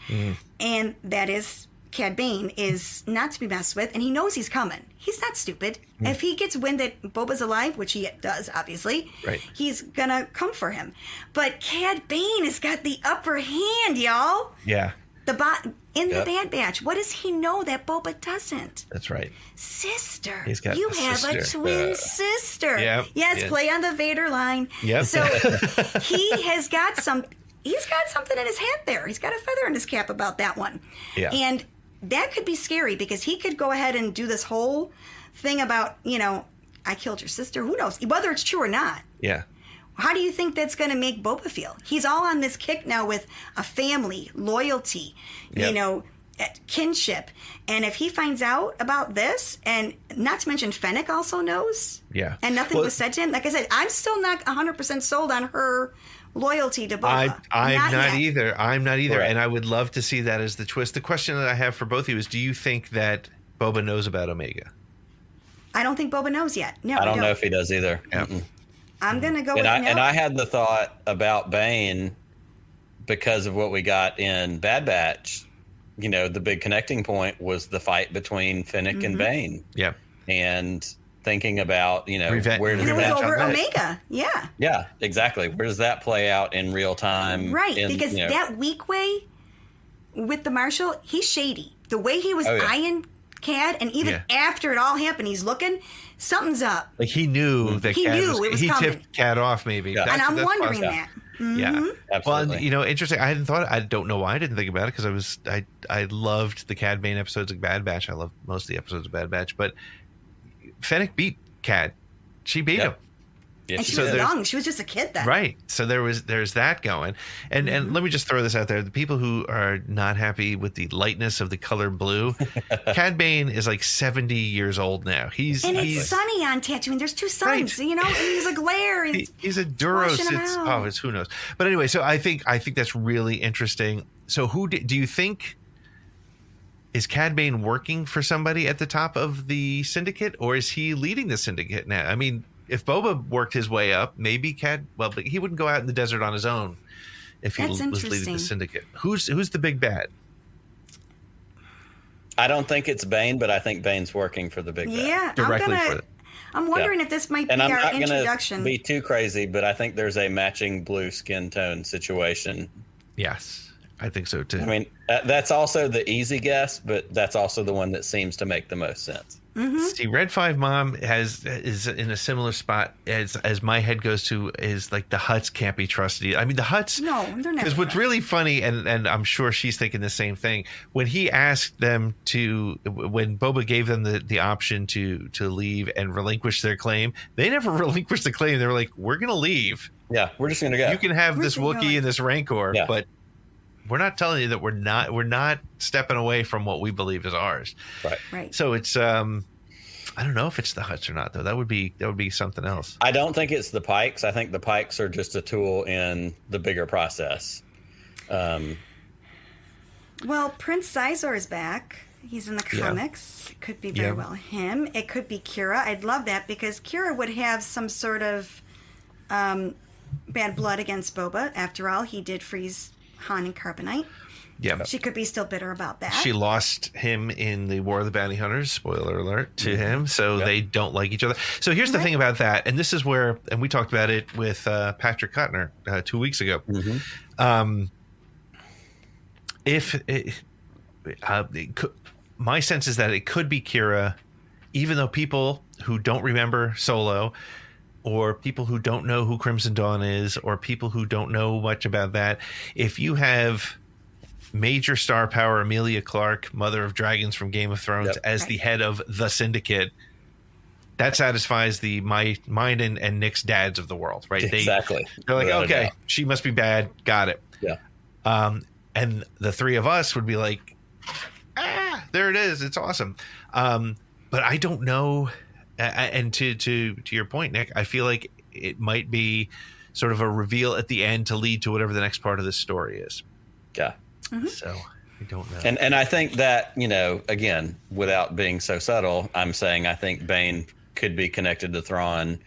And that is Cad Bane is not to be messed with, and he knows he's coming. He's not stupid. If he gets wind that Boba's alive, which he does, obviously, he's going to come for him. But Cad Bane has got the upper hand, y'all. Yeah. The Bad Batch. What does he know that Boba doesn't? That's right. Sister. He's got you a have sister. a twin sister. Yep. Yes, Yes. play on the Vader line. Yep. So he has got he's got something in his hat there. He's got a feather in his cap about that one. Yeah. And that could be scary, because he could go ahead and do this whole thing about, I killed your sister. Who knows? Whether it's true or not. Yeah. How do you think that's going to make Boba feel? He's all on this kick now with a family, loyalty, kinship. And if he finds out about this, and not to mention Fennec also knows, and nothing was said to him. Like I said, I'm still not 100% sold on her loyalty to Boba. I'm not either. I'm not either. Right. And I would love to see that as the twist. The question that I have for both of you is, do you think that Boba knows about Omega? I don't think Boba knows yet. No, I don't know if he does either. Yeah. I'm going to go with And no. I had the thought about Bane because of what we got in Bad Batch, the big connecting point was the fight between Fennec and Bane. Yeah. And thinking about, where does And it was that over Omega. Yeah. Yeah, exactly. Where does that play out in real time? Right. Because that weak way with the Marshal, he's shady. The way he was eyeing Cad, and even after it all happened, he's looking, something's up. Like he knew that He knew it was coming. tipped Cad off, maybe. Yeah. And I'm wondering possible. that. Yeah. Absolutely. Well, interesting. I don't know why I didn't think about it, because I loved the Cad Bane episodes of Bad Batch. I love most of the episodes of Bad Batch, but Fennec beat Cad. She beat him. Yeah, And she was young. She was just a kid then. Right. So there's that going. And let me just throw this out there. The people who are not happy with the lightness of the color blue, Cad Bane is like 70 years old now. And it's sunny on Tatooine. There's two suns, Right. and he's a glare. He's a Duros. washing 'em out. It's who knows. But anyway, so I think that's really interesting. So who do you think, is Cad Bane working for somebody at the top of the syndicate, or is he leading the syndicate now? I mean, if Boba worked his way up, maybe but he wouldn't go out in the desert on his own if he was leading the syndicate. Who's the big bad? I don't think it's Bane, but I think Bane's working for the big bad. Yeah, Directly for it. I'm wondering if this might be And I'm our not going introduction. to be too crazy, but I think there's a matching blue skin tone situation. Yes, I think so too. I mean, that's also the easy guess, but that's also the one that seems to make the most sense. See, Red 5 Mom is in a similar spot as my head goes to, is like the Hutts can't be trusted. I mean, the Hutts. No, they're not. Because what's really funny, and I'm sure she's thinking the same thing, when he asked them when Boba gave them the option to leave and relinquish their claim, they never relinquished the claim. They were like, "We're going to leave. Yeah, we're just going to go. You can have this Wookiee and this Rancor, Yeah. but we're not telling you that we're not stepping away from what we believe is ours." Right. So it's I don't know if it's the Hutts or not, though. That would be something else. I don't think it's the Pikes. I think the Pikes are just a tool in the bigger process. Well, Prince Sizor is back. He's in the comics. It could be very well him. It could be Kira. I'd love that, because Kira would have some sort of bad blood against Boba. After all, he did freeze Han and Carbonite. Yeah. She could be still bitter about that. She lost him in the War of the Bounty Hunters, spoiler alert, to him. So they don't like each other. So here's the thing about that. And this is where, and we talked about it with Patrick Kuttner 2 weeks ago. My sense is that it could be Kira, even though people who don't remember Solo, or people who don't know who Crimson Dawn is, or people who don't know much about that, if you have major star power Emilia Clarke, Mother of Dragons from Game of Thrones, as the head of the Syndicate, that satisfies mine and Nick's dads of the world, right? Exactly. They're like, okay, she must be bad. Got it. Yeah. And the three of us would be like, there it is. It's awesome. But I don't know. And to your point, Nick, I feel like it might be sort of a reveal at the end to lead to whatever the next part of the story is. Yeah. So I don't know. And I think that, again, without being so subtle, I'm saying I think Bane could be connected to Thrawn.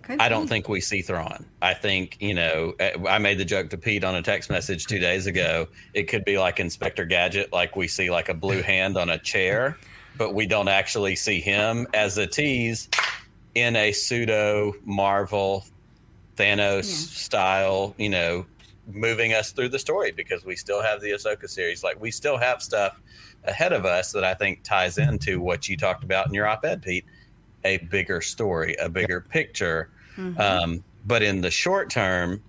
I don't think we see Thrawn. I think, I made the joke to Pete on a text message 2 days ago. It could be like Inspector Gadget, like we see like a blue hand on a chair, but we don't actually see him, as a tease in a pseudo Marvel Thanos style, moving us through the story, because we still have the Ahsoka series. Like, we still have stuff ahead of us that I think ties into what you talked about in your op-ed, Pete, a bigger story, a bigger picture. But in the short term,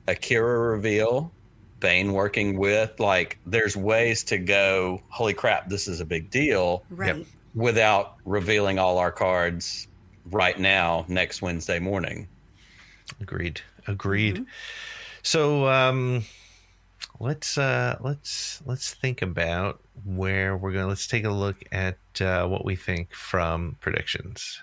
a Kira reveal, Bane working with, like, there's ways to go, holy crap, this is a big deal, Right. without revealing all our cards right now, next Wednesday morning. Agreed. So let's think about where we're going. Let's take a look at what we think from predictions.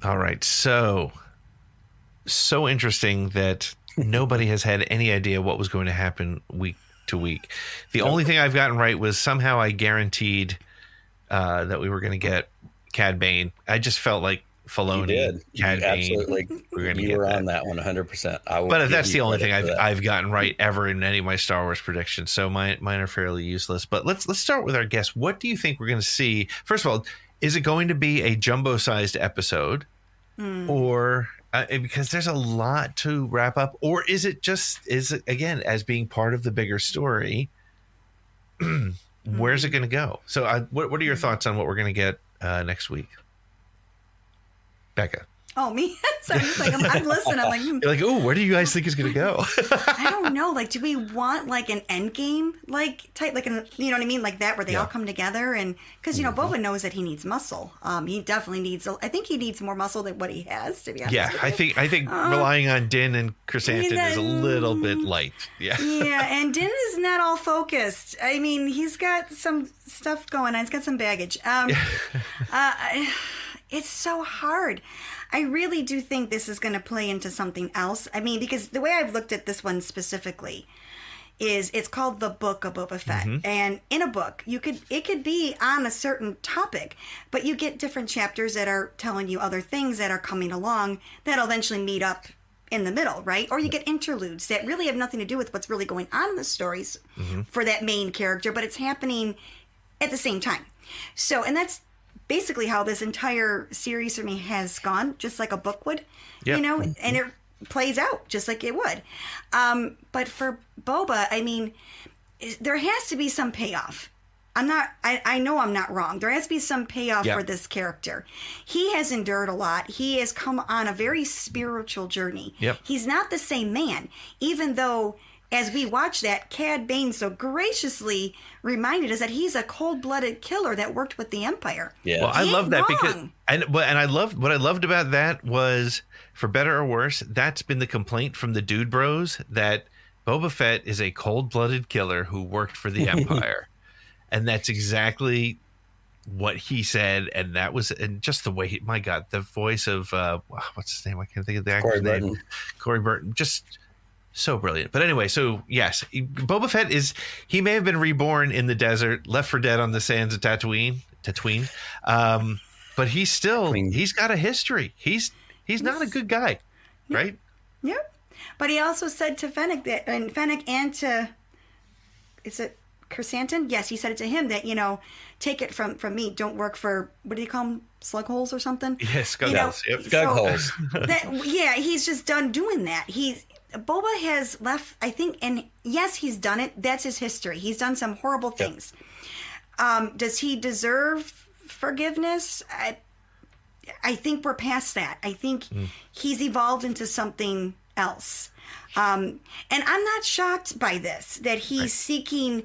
All right. So interesting that nobody has had any idea what was going to happen week to week. The only thing I've gotten right was somehow I guaranteed that we were going to get Cad Bane. I just felt like Filoni, You did. Cad You Bane. absolutely. We're gonna You get were that. on that one 100%. But that's the only thing I've gotten right ever in any of my Star Wars predictions. So mine are fairly useless. But let's start with our guess. What do you think we're going to see? First of all, is it going to be a jumbo-sized episode, or because there's a lot to wrap up, or is it again as being part of the bigger story? Where's it going to go? So, what are your thoughts on what we're going to get next week, Becca? Oh, me? So I'm listening. I'm like, You're like, oh, where do you guys think it's going to go? I don't know. Like, do we want like an end game type, like you know what I mean, like that, where they all come together? And because Boba knows that he needs muscle. He definitely needs. I think he needs more muscle than what he has. To be honest. Yeah, I think relying on Din and Chrysanthemum is a little bit light. Yeah. Yeah, and Din is not all focused. I mean, he's got some stuff going on. He's got some baggage. It's so hard. I really do think this is going to play into something else. I mean, because the way I've looked at this one specifically is it's called The Book of Boba Fett. And in a book, it could be on a certain topic, but you get different chapters that are telling you other things that are coming along that'll eventually meet up in the middle, right? Or you get interludes that really have nothing to do with what's really going on in the stories for that main character, but it's happening at the same time. So, and that's basically how this entire series for me has gone, just like a book would, and it plays out just like it would. But for Boba, I mean, there has to be some payoff. I know I'm not wrong. There has to be some payoff for this character. He has endured a lot. He has come on a very spiritual journey. He's not the same man, even though as we watch that, Cad Bane so graciously reminded us that he's a cold-blooded killer that worked with the Empire. Yeah. Well, I love that wrong. what I loved about that was, for better or worse, that's been the complaint from the Dude Bros, that Boba Fett is a cold-blooded killer who worked for the Empire. And that's exactly what he said, and that was, and just the way my God, the voice of what's his name? I can't think of the actor's name. Corey Burton, just so brilliant. But anyway, so yes, Boba Fett he may have been reborn in the desert, left for dead on the sands of Tatooine, but he's got a history. He's not a good guy, right? Yep. But he also said to Fennec and to, is it Chrysanthemum? Yes, he said it to him that, take it from me. Don't work for, what do you call them? Slug holes or something? Yes, skug holes. Yep. Skug holes. He's just done doing that. Boba has left, I think, and yes, he's done it. That's his history. He's done some horrible things. Does he deserve forgiveness? I think we're past that. I think he's evolved into something else. And I'm not shocked by this, that he's seeking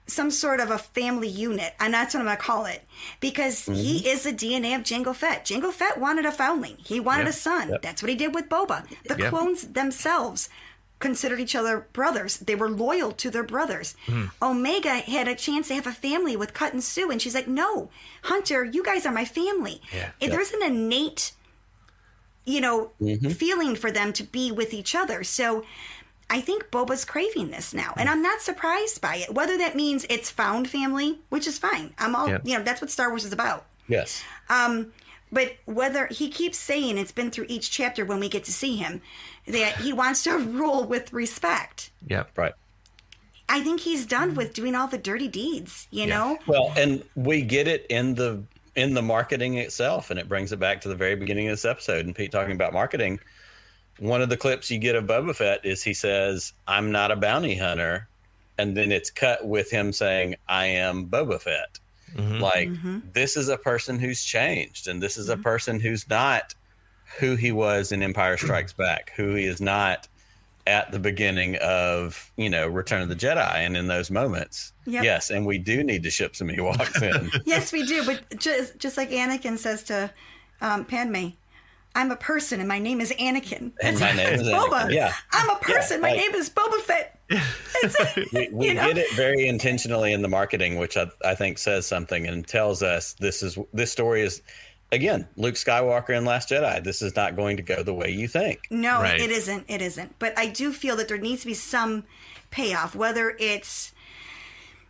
some sort of a family unit, and that's what I'm going to call it, because he is the DNA of Jango Fett. Jango Fett wanted a foundling. He wanted a son. That's what he did with Boba. The clones themselves considered each other brothers. They were loyal to their brothers. Omega had a chance to have a family with Cut and Sue, and she's like, no, Hunter, you guys are my family. There's an innate, feeling for them to be with each other. So I think Boba's craving this now, and I'm not surprised by it. Whether that means it's found family, which is fine. I'm all, that's what Star Wars is about. Yes. But whether he keeps saying, it's been through each chapter when we get to see him, that he wants to rule with respect. Yeah, right. I think he's done with doing all the dirty deeds, you know? Well, and we get it in the marketing itself, and it brings it back to the very beginning of this episode. And Pete talking about marketing, one of the clips you get of Boba Fett is he says, "I'm not a bounty hunter," and then it's cut with him saying, "I am Boba Fett." This is a person who's changed, and this is a person who's not who he was in Empire Strikes Back, who he is not at the beginning of, Return of the Jedi. And in those moments, yes, and we do need to ship some Ewoks in. Yes, we do. But just like Anakin says to Padme, "I'm a person and my name is Anakin." And my name is Boba. Anakin. Yeah. I'm a person. My name is Boba Fett. We get it very intentionally in the marketing, which I think says something and tells us this story is, again, Luke Skywalker in Last Jedi. This is not going to go the way you think. No, It isn't. It isn't. But I do feel that there needs to be some payoff, whether it's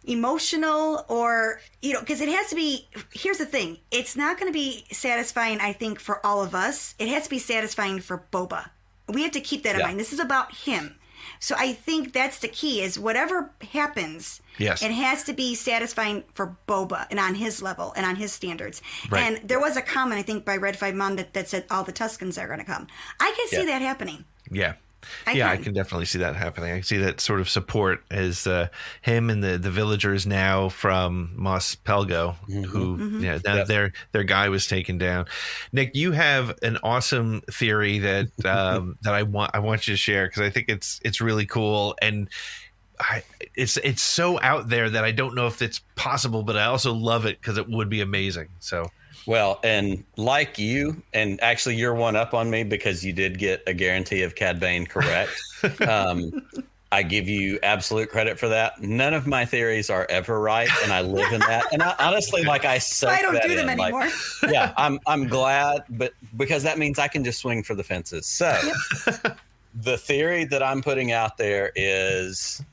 emotional or, because it has to be, here's the thing. It's not going to be satisfying, I think, for all of us. It has to be satisfying for Boba. We have to keep that in mind. This is about him. So I think that's the key is whatever happens, yes, it has to be satisfying for Boba and on his level and on his standards. Right. And there was a comment, I think, by Red 5 Mom that said all the Tuscans are going to come. I can see that happening. Yeah. I can definitely see that happening. I can see that sort of support as him and the villagers now from Mos Pelgo, who their guy was taken down. Nick, you have an awesome theory that that I want you to share because I think it's really cool and it's so out there that I don't know if it's possible, but I also love it because it would be amazing. So. Well, and like you, and actually you're one up on me because you did get a guarantee of Cad Bane correct. I give you absolute credit for that. None of my theories are ever right, and I live in that. And I, honestly, like I said, I don't do them anymore. Yeah, I'm glad, but because that means I can just swing for the fences. So the theory that I'm putting out there is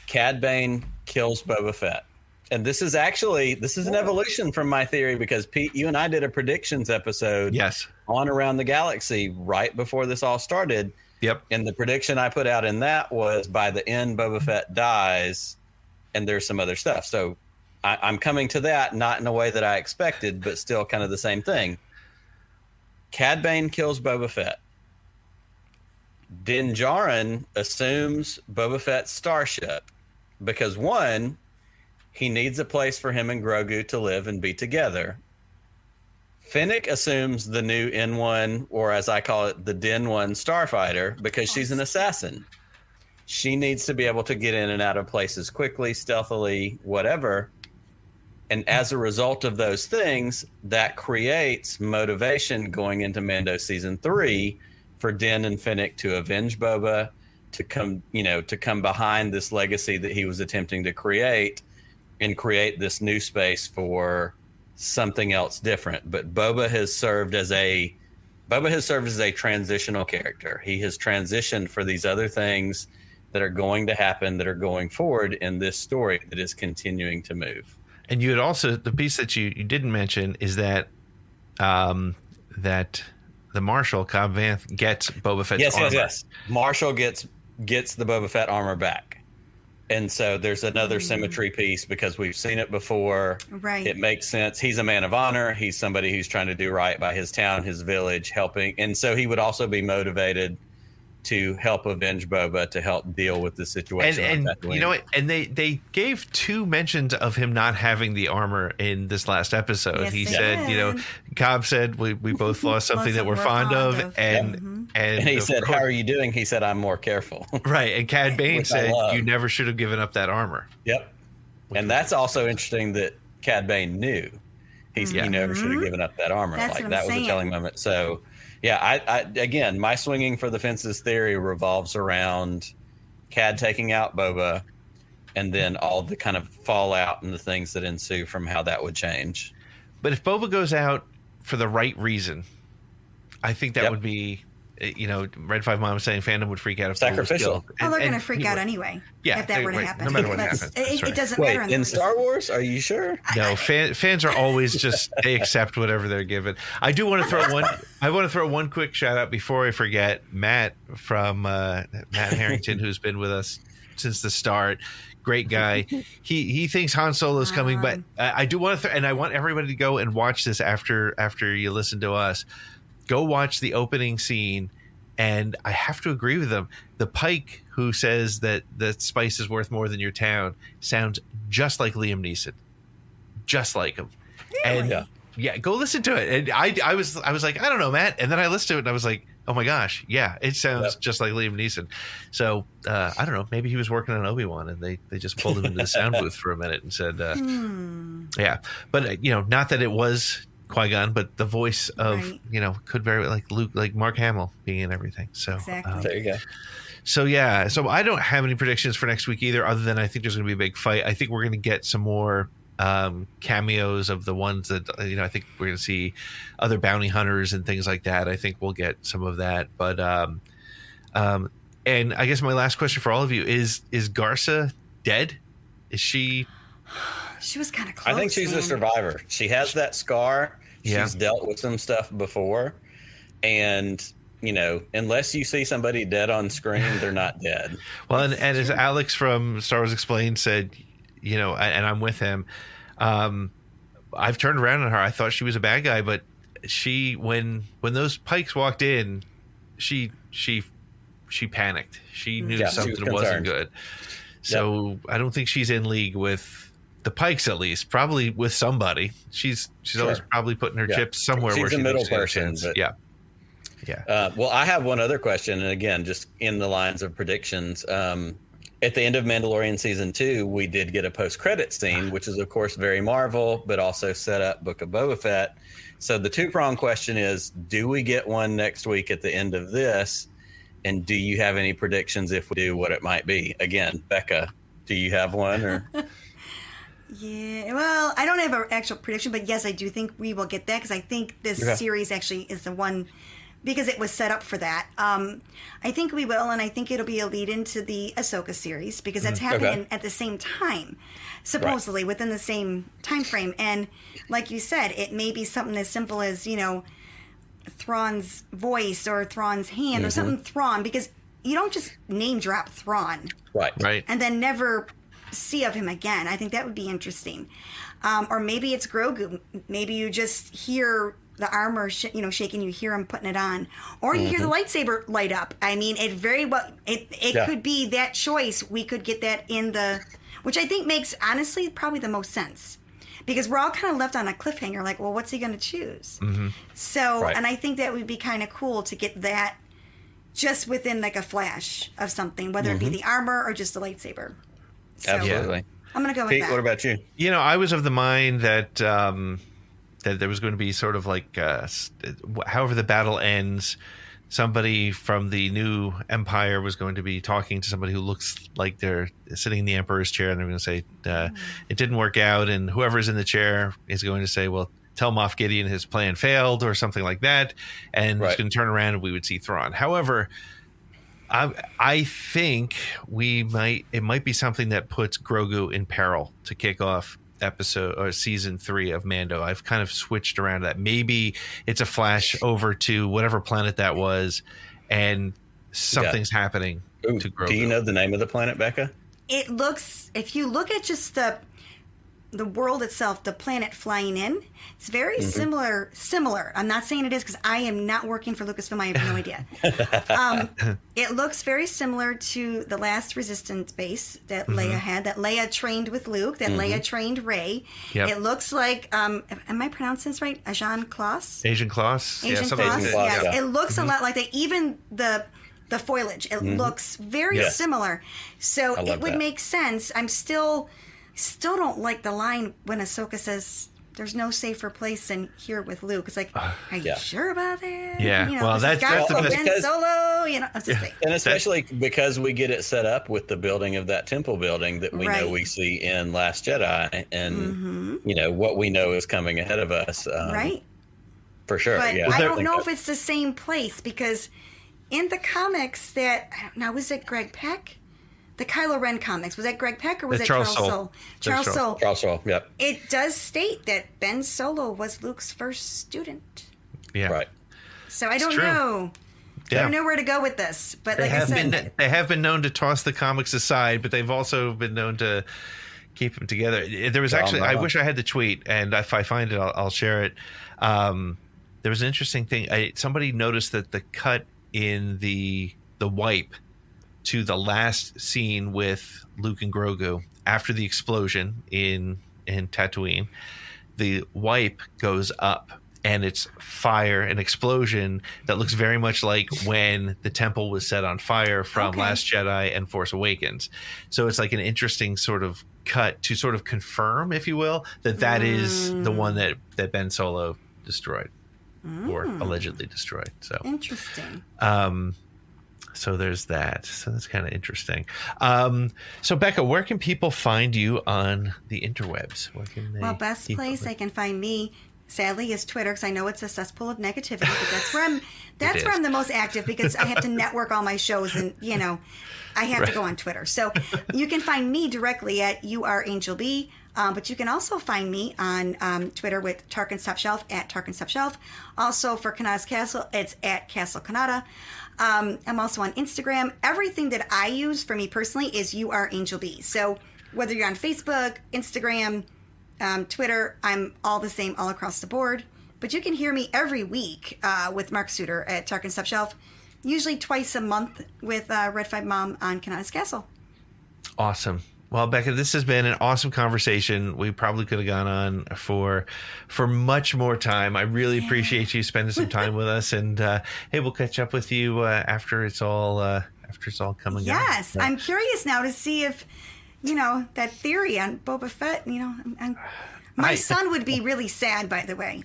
Cad Bane kills Boba Fett. And this is an evolution from my theory because Pete, you and I did a predictions episode on Around the Galaxy right before this all started. Yep. And the prediction I put out in that was by the end, Boba Fett dies and there's some other stuff. So I'm coming to that, not in a way that I expected, but still kind of the same thing. Cad Bane kills Boba Fett. Din Djarin assumes Boba Fett's starship because one, he needs a place for him and Grogu to live and be together. Fennec assumes the new N1, or as I call it, the Din 1 starfighter, because she's an assassin. She needs to be able to get in and out of places quickly, stealthily, whatever. And as a result of those things, that creates motivation going into Mando Season 3 for Din and Fennec to avenge Boba, to come behind this legacy that he was attempting to create and create this new space for something else different. But Boba has served as a transitional character. He has transitioned for these other things that are going to happen, that are going forward in this story that is continuing to move. And you had also, the piece that you didn't mention is that that the Marshal, Cobb Vanth, gets Boba Fett's armor. Yes. Marshal gets the Boba Fett armor back. And so there's another symmetry piece because we've seen it before. Right. It makes sense. He's a man of honor. He's somebody who's trying to do right by his town, his village, helping. And so he would also be motivated to help avenge Boba, to help deal with the situation. And you know what? And they gave 2 mentions of him not having the armor in this last episode. Yes, he said, Cobb said, we both lost something that we're fond of. And he said, how are you doing? He said, I'm more careful. Right. And Cad Bane said, you never should have given up that armor. Yep. And that's also interesting that Cad Bane knew. He never should have given up that armor. That's like that was a telling moment. So yeah, I again, my swinging for the fences theory revolves around Cad taking out Boba and then all the kind of fallout and the things that ensue from how that would change. But if Boba goes out for the right reason, I think that would be, Red 5 Mom was saying fandom would freak out if sacrificial. They're going to freak out anyway. Yeah, if that were to happen. No matter what happens. It doesn't matter. Wait, in Star Wars? Are you sure? No, fans are always just, they accept whatever they're given. I do want to throw one quick shout out before I forget. Matt from Matt Harrington, who's been with us since the start. Great guy. He thinks Han Solo's coming, but I do want to, and I want everybody to go and watch this after you listen to us. Go watch the opening scene, and I have to agree with them. The Pike who says that the spice is worth more than your town sounds just like Liam Neeson, just like him. Really? And yeah, go listen to it. And I was like, I don't know, Matt, and then I listened to it and I was like, oh my gosh, yeah, it sounds just like Liam Neeson. So I don't know, maybe he was working on Obi-Wan and they just pulled him into the sound booth for a minute and said, yeah, but not that it was Qui-Gon, but the voice of could very like Luke, like Mark Hamill being in everything. So exactly. There you go. So yeah, so I don't have any predictions for next week either, other than I think there's going to be a big fight. I think we're going to get some more cameos of the ones that I think we're going to see other bounty hunters and things like that. I think we'll get some of that. But and I guess my last question for all of you is Garza dead? Is she? She was kind of close. I think she's a man. survivor. She has that scar. Yeah. She's dealt with some stuff before. And, you know, unless you see somebody dead on screen, they're not dead. Well, and as Alex from Star Wars Explained said, you know, and I'm with him, I've turned around on her. I thought she was a bad guy, but she, when those Pikes walked in, she panicked. She knew something wasn't good. So I don't think she's in league with the Pikes, at least. Probably with somebody. She's always probably putting her chips somewhere she's where a she middle thinks she has a person. chance. But, yeah. Well, I have one other question, and again, just in the lines of predictions. At the end of Mandalorian season 2, we did get a post-credit scene, which is, of course, very Marvel, but also set up Book of Boba Fett. So the two-prong question is, do we get one next week at the end of this? And do you have any predictions if we do, what it might be? Again, Becca, do you have one? Or Yeah, well, I don't have an actual prediction, but yes, I do think we will get that because I think this series actually is the one, because it was set up for that. I think we will, and I think it'll be a lead into the Ahsoka series because that's happening at the same time, supposedly within the same time frame. And like you said, it may be something as simple as, you know, Thrawn's voice or Thrawn's hand or something Thrawn, because you don't just name drop Thrawn. Right. And then never see of him again. I think that would be interesting. Or maybe it's Grogu. Maybe you just hear the armor, shaking. You hear him putting it on, or you hear the lightsaber light up. I mean, it very well. It could be that choice. We could get that in the, which I think makes honestly probably the most sense, because we're all kind of left on a cliffhanger. Like, well, what's he going to choose? So, and I think that would be kind of cool to get that just within like a flash of something, whether it be the armor or just the lightsaber. So, absolutely. I'm going to go with Pete, that. what about you? You know, I was of the mind that that there was going to be sort of like, however the battle ends, somebody from the new Empire was going to be talking to somebody who looks like they're sitting in the Emperor's chair, and they're going to say, it didn't work out, and whoever's in the chair is going to say, well, tell Moff Gideon his plan failed, or something like that, and it's going to turn around and we would see Thrawn. However, I think it might be something that puts Grogu in peril to kick off episode or season 3 of Mando. I've kind of switched around that. Maybe it's a flash over to whatever planet that was, and something's happening to Grogu. Do you know the name of the planet, Becca? It looks, if you look at just the world itself, the planet flying in, it's very similar. I'm not saying it is because I am not working for Lucasfilm. I have no idea. It looks very similar to the last Resistance base that Leia had, that Leia trained with Luke, that Leia trained Rey. Yep. It looks like, am I pronouncing this right? Asian Kloss? Asian Kloss? Asian something like Kloss, that. yes. It looks a lot like that. Even the foliage, it looks very similar. So it would make sense. I'm still don't like the line when Ahsoka says there's no safer place than here with Luke. It's like, are you sure about that? Yeah. Well, that's Ben Solo. And especially because we get it set up with the building of that temple building that we know we see in Last Jedi, and what we know is coming ahead of us. Right. For sure. But yeah. I don't know if it's the same place, because in the comics was it Greg Pak? The Kylo Ren comics, was that Greg Pak or was that Charles Soule? Charles Soule. Charles Soule, yep. It does state that Ben Solo was Luke's first student. Yeah. Right. So I don't know. Yeah. I don't know where to go with this. But they have been known to toss the comics aside, but they've also been known to keep them together. There was actually, I wish I had the tweet, and if I find it, I'll share it. There was an interesting thing. Somebody noticed that the cut in the wipe to the last scene with Luke and Grogu after the explosion in Tatooine, the wipe goes up, and it's fire, an explosion that looks very much like when the temple was set on fire from Last Jedi and Force Awakens. So it's like an interesting sort of cut to sort of confirm, if you will, that is the one that Ben Solo destroyed or allegedly destroyed. So interesting. So there's that. So that's kind of interesting. So Becca, where can people find you on the interwebs? Where can they best place they can find me sadly, is Twitter, because I know it's a cesspool of negativity, but that's where I'm the most active, because I have to network all my shows, and I have to go on Twitter. So you can find me directly at YouAreAngelB, but you can also find me on Twitter with Tarkin's Top Shelf at Tarkin's Top Shelf. Also for Kanata's Castle, it's at Castle Kanata. I'm also on Instagram. Everything that I use for me personally is YouAreAngelB. So whether you're on Facebook, Instagram, Twitter, I'm all the same all across the board. But you can hear me every week with Mark Suter at Tarkin's Top Shelf, usually twice a month with Red 5 Mom on Kanata's Castle. Awesome. Well, Becca, this has been an awesome conversation. We probably could have gone on for much more time. I really appreciate you spending some time with us, and hey, we'll catch up with you after it's all coming. Yes, out. I'm curious now to see if that theory on Boba Fett. My son would be really sad, by the way.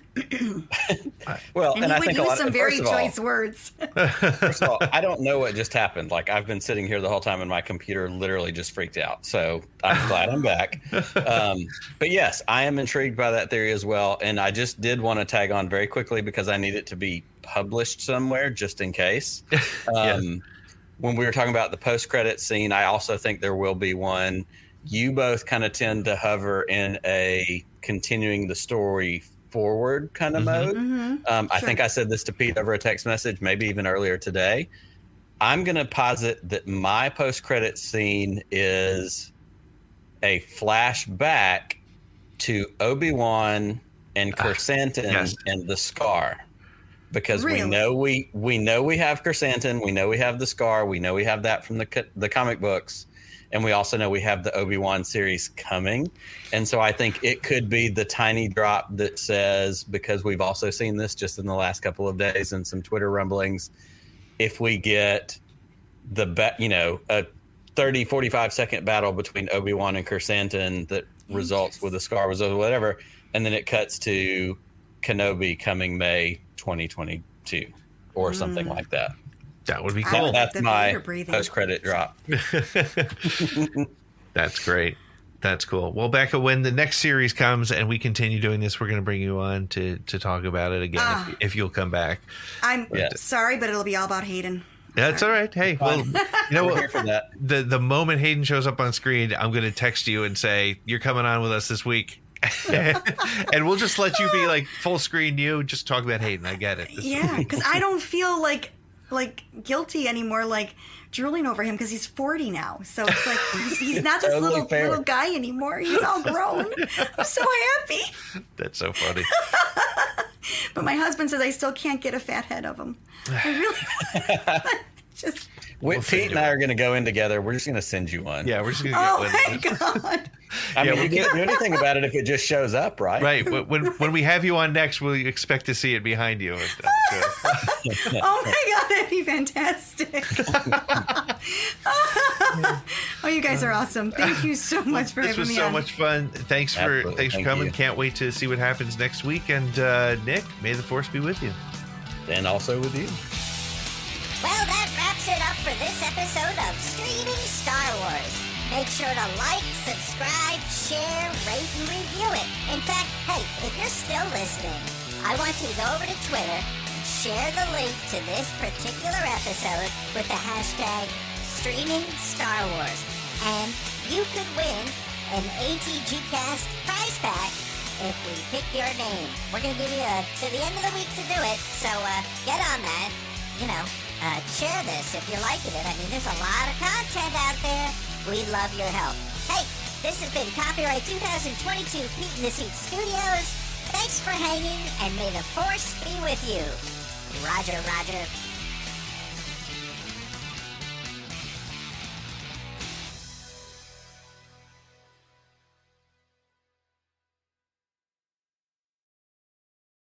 Well, and I he would think use some very choice words. First of all, I don't know what just happened. Like, I've been sitting here the whole time and my computer literally just freaked out. So I'm glad I'm back. But yes, I am intrigued by that theory as well. And I just did want to tag on very quickly because I need it to be published somewhere just in case. When we were talking about the post-credit scene, I also think there will be one. You both kind of tend to hover in a continuing the story forward kind of mode. Sure. I think I said this to Pete over a text message, maybe even earlier today. I'm going to posit that my post-credit scene is a flashback to Obi-Wan and Chrysanthemum and the Scar. Because we know we have Chrysanthemum, we know we have the Scar, we know we have that from the comic books. And we also know we have the Obi-Wan series coming. And so I think it could be the tiny drop that says, because we've also seen this just in the last couple of days and some Twitter rumblings, if we get a 30, 45-second battle between Obi-Wan and Chrysanthemum that results with the Scar or whatever, and then it cuts to Kenobi coming May 2022 or something like that. That would be cool. That's my post-credit drop. That's great. That's cool. Well, Becca, when the next series comes and we continue doing this, we're going to bring you on to talk about it again if you'll come back. I'm sorry, but it'll be all about Hayden. That's all right. Hey, well, you know what? Here for that. The moment Hayden shows up on screen, I'm going to text you and say, you're coming on with us this week. And we'll just let you be like full screen you. Just talk about Hayden. I get it. Yeah, because I don't feel like guilty anymore, like drooling over him, because he's 40 now. So it's like he's not this little guy anymore. He's all grown. I'm so happy. That's so funny. But my husband says I still can't get a fat head of him. I really just. Pete and I are going to go in together. We're just going to send you one. Yeah, we're just going to get one. Oh my God. I mean, you can't do anything about it if it just shows up, right? Right. When we have you on next, we'll expect to see it behind you. Oh my God, that'd be fantastic. Oh, you guys are awesome. Thank you so much for having me on. This was so much fun. Thanks for coming. Can't wait to see what happens next week. And Nick, may the Force be with you. And also with you. Well, that wraps it up for this episode of Streaming Star Wars. Make sure to like, subscribe, share, rate, and review it. In fact, hey, if you're still listening, I want you to go over to Twitter and share the link to this particular episode with the hashtag Streaming Star Wars. And you could win an ATGcast prize pack if we pick your name. We're going to give you to the end of the week to do it, so get on that. Share this if you're liking it. I mean, there's a lot of content out there. We'd love your help. Hey, this has been Copyright 2022 Pete in the Seat Studios. Thanks for hanging, and may the Force be with you. Roger, Roger.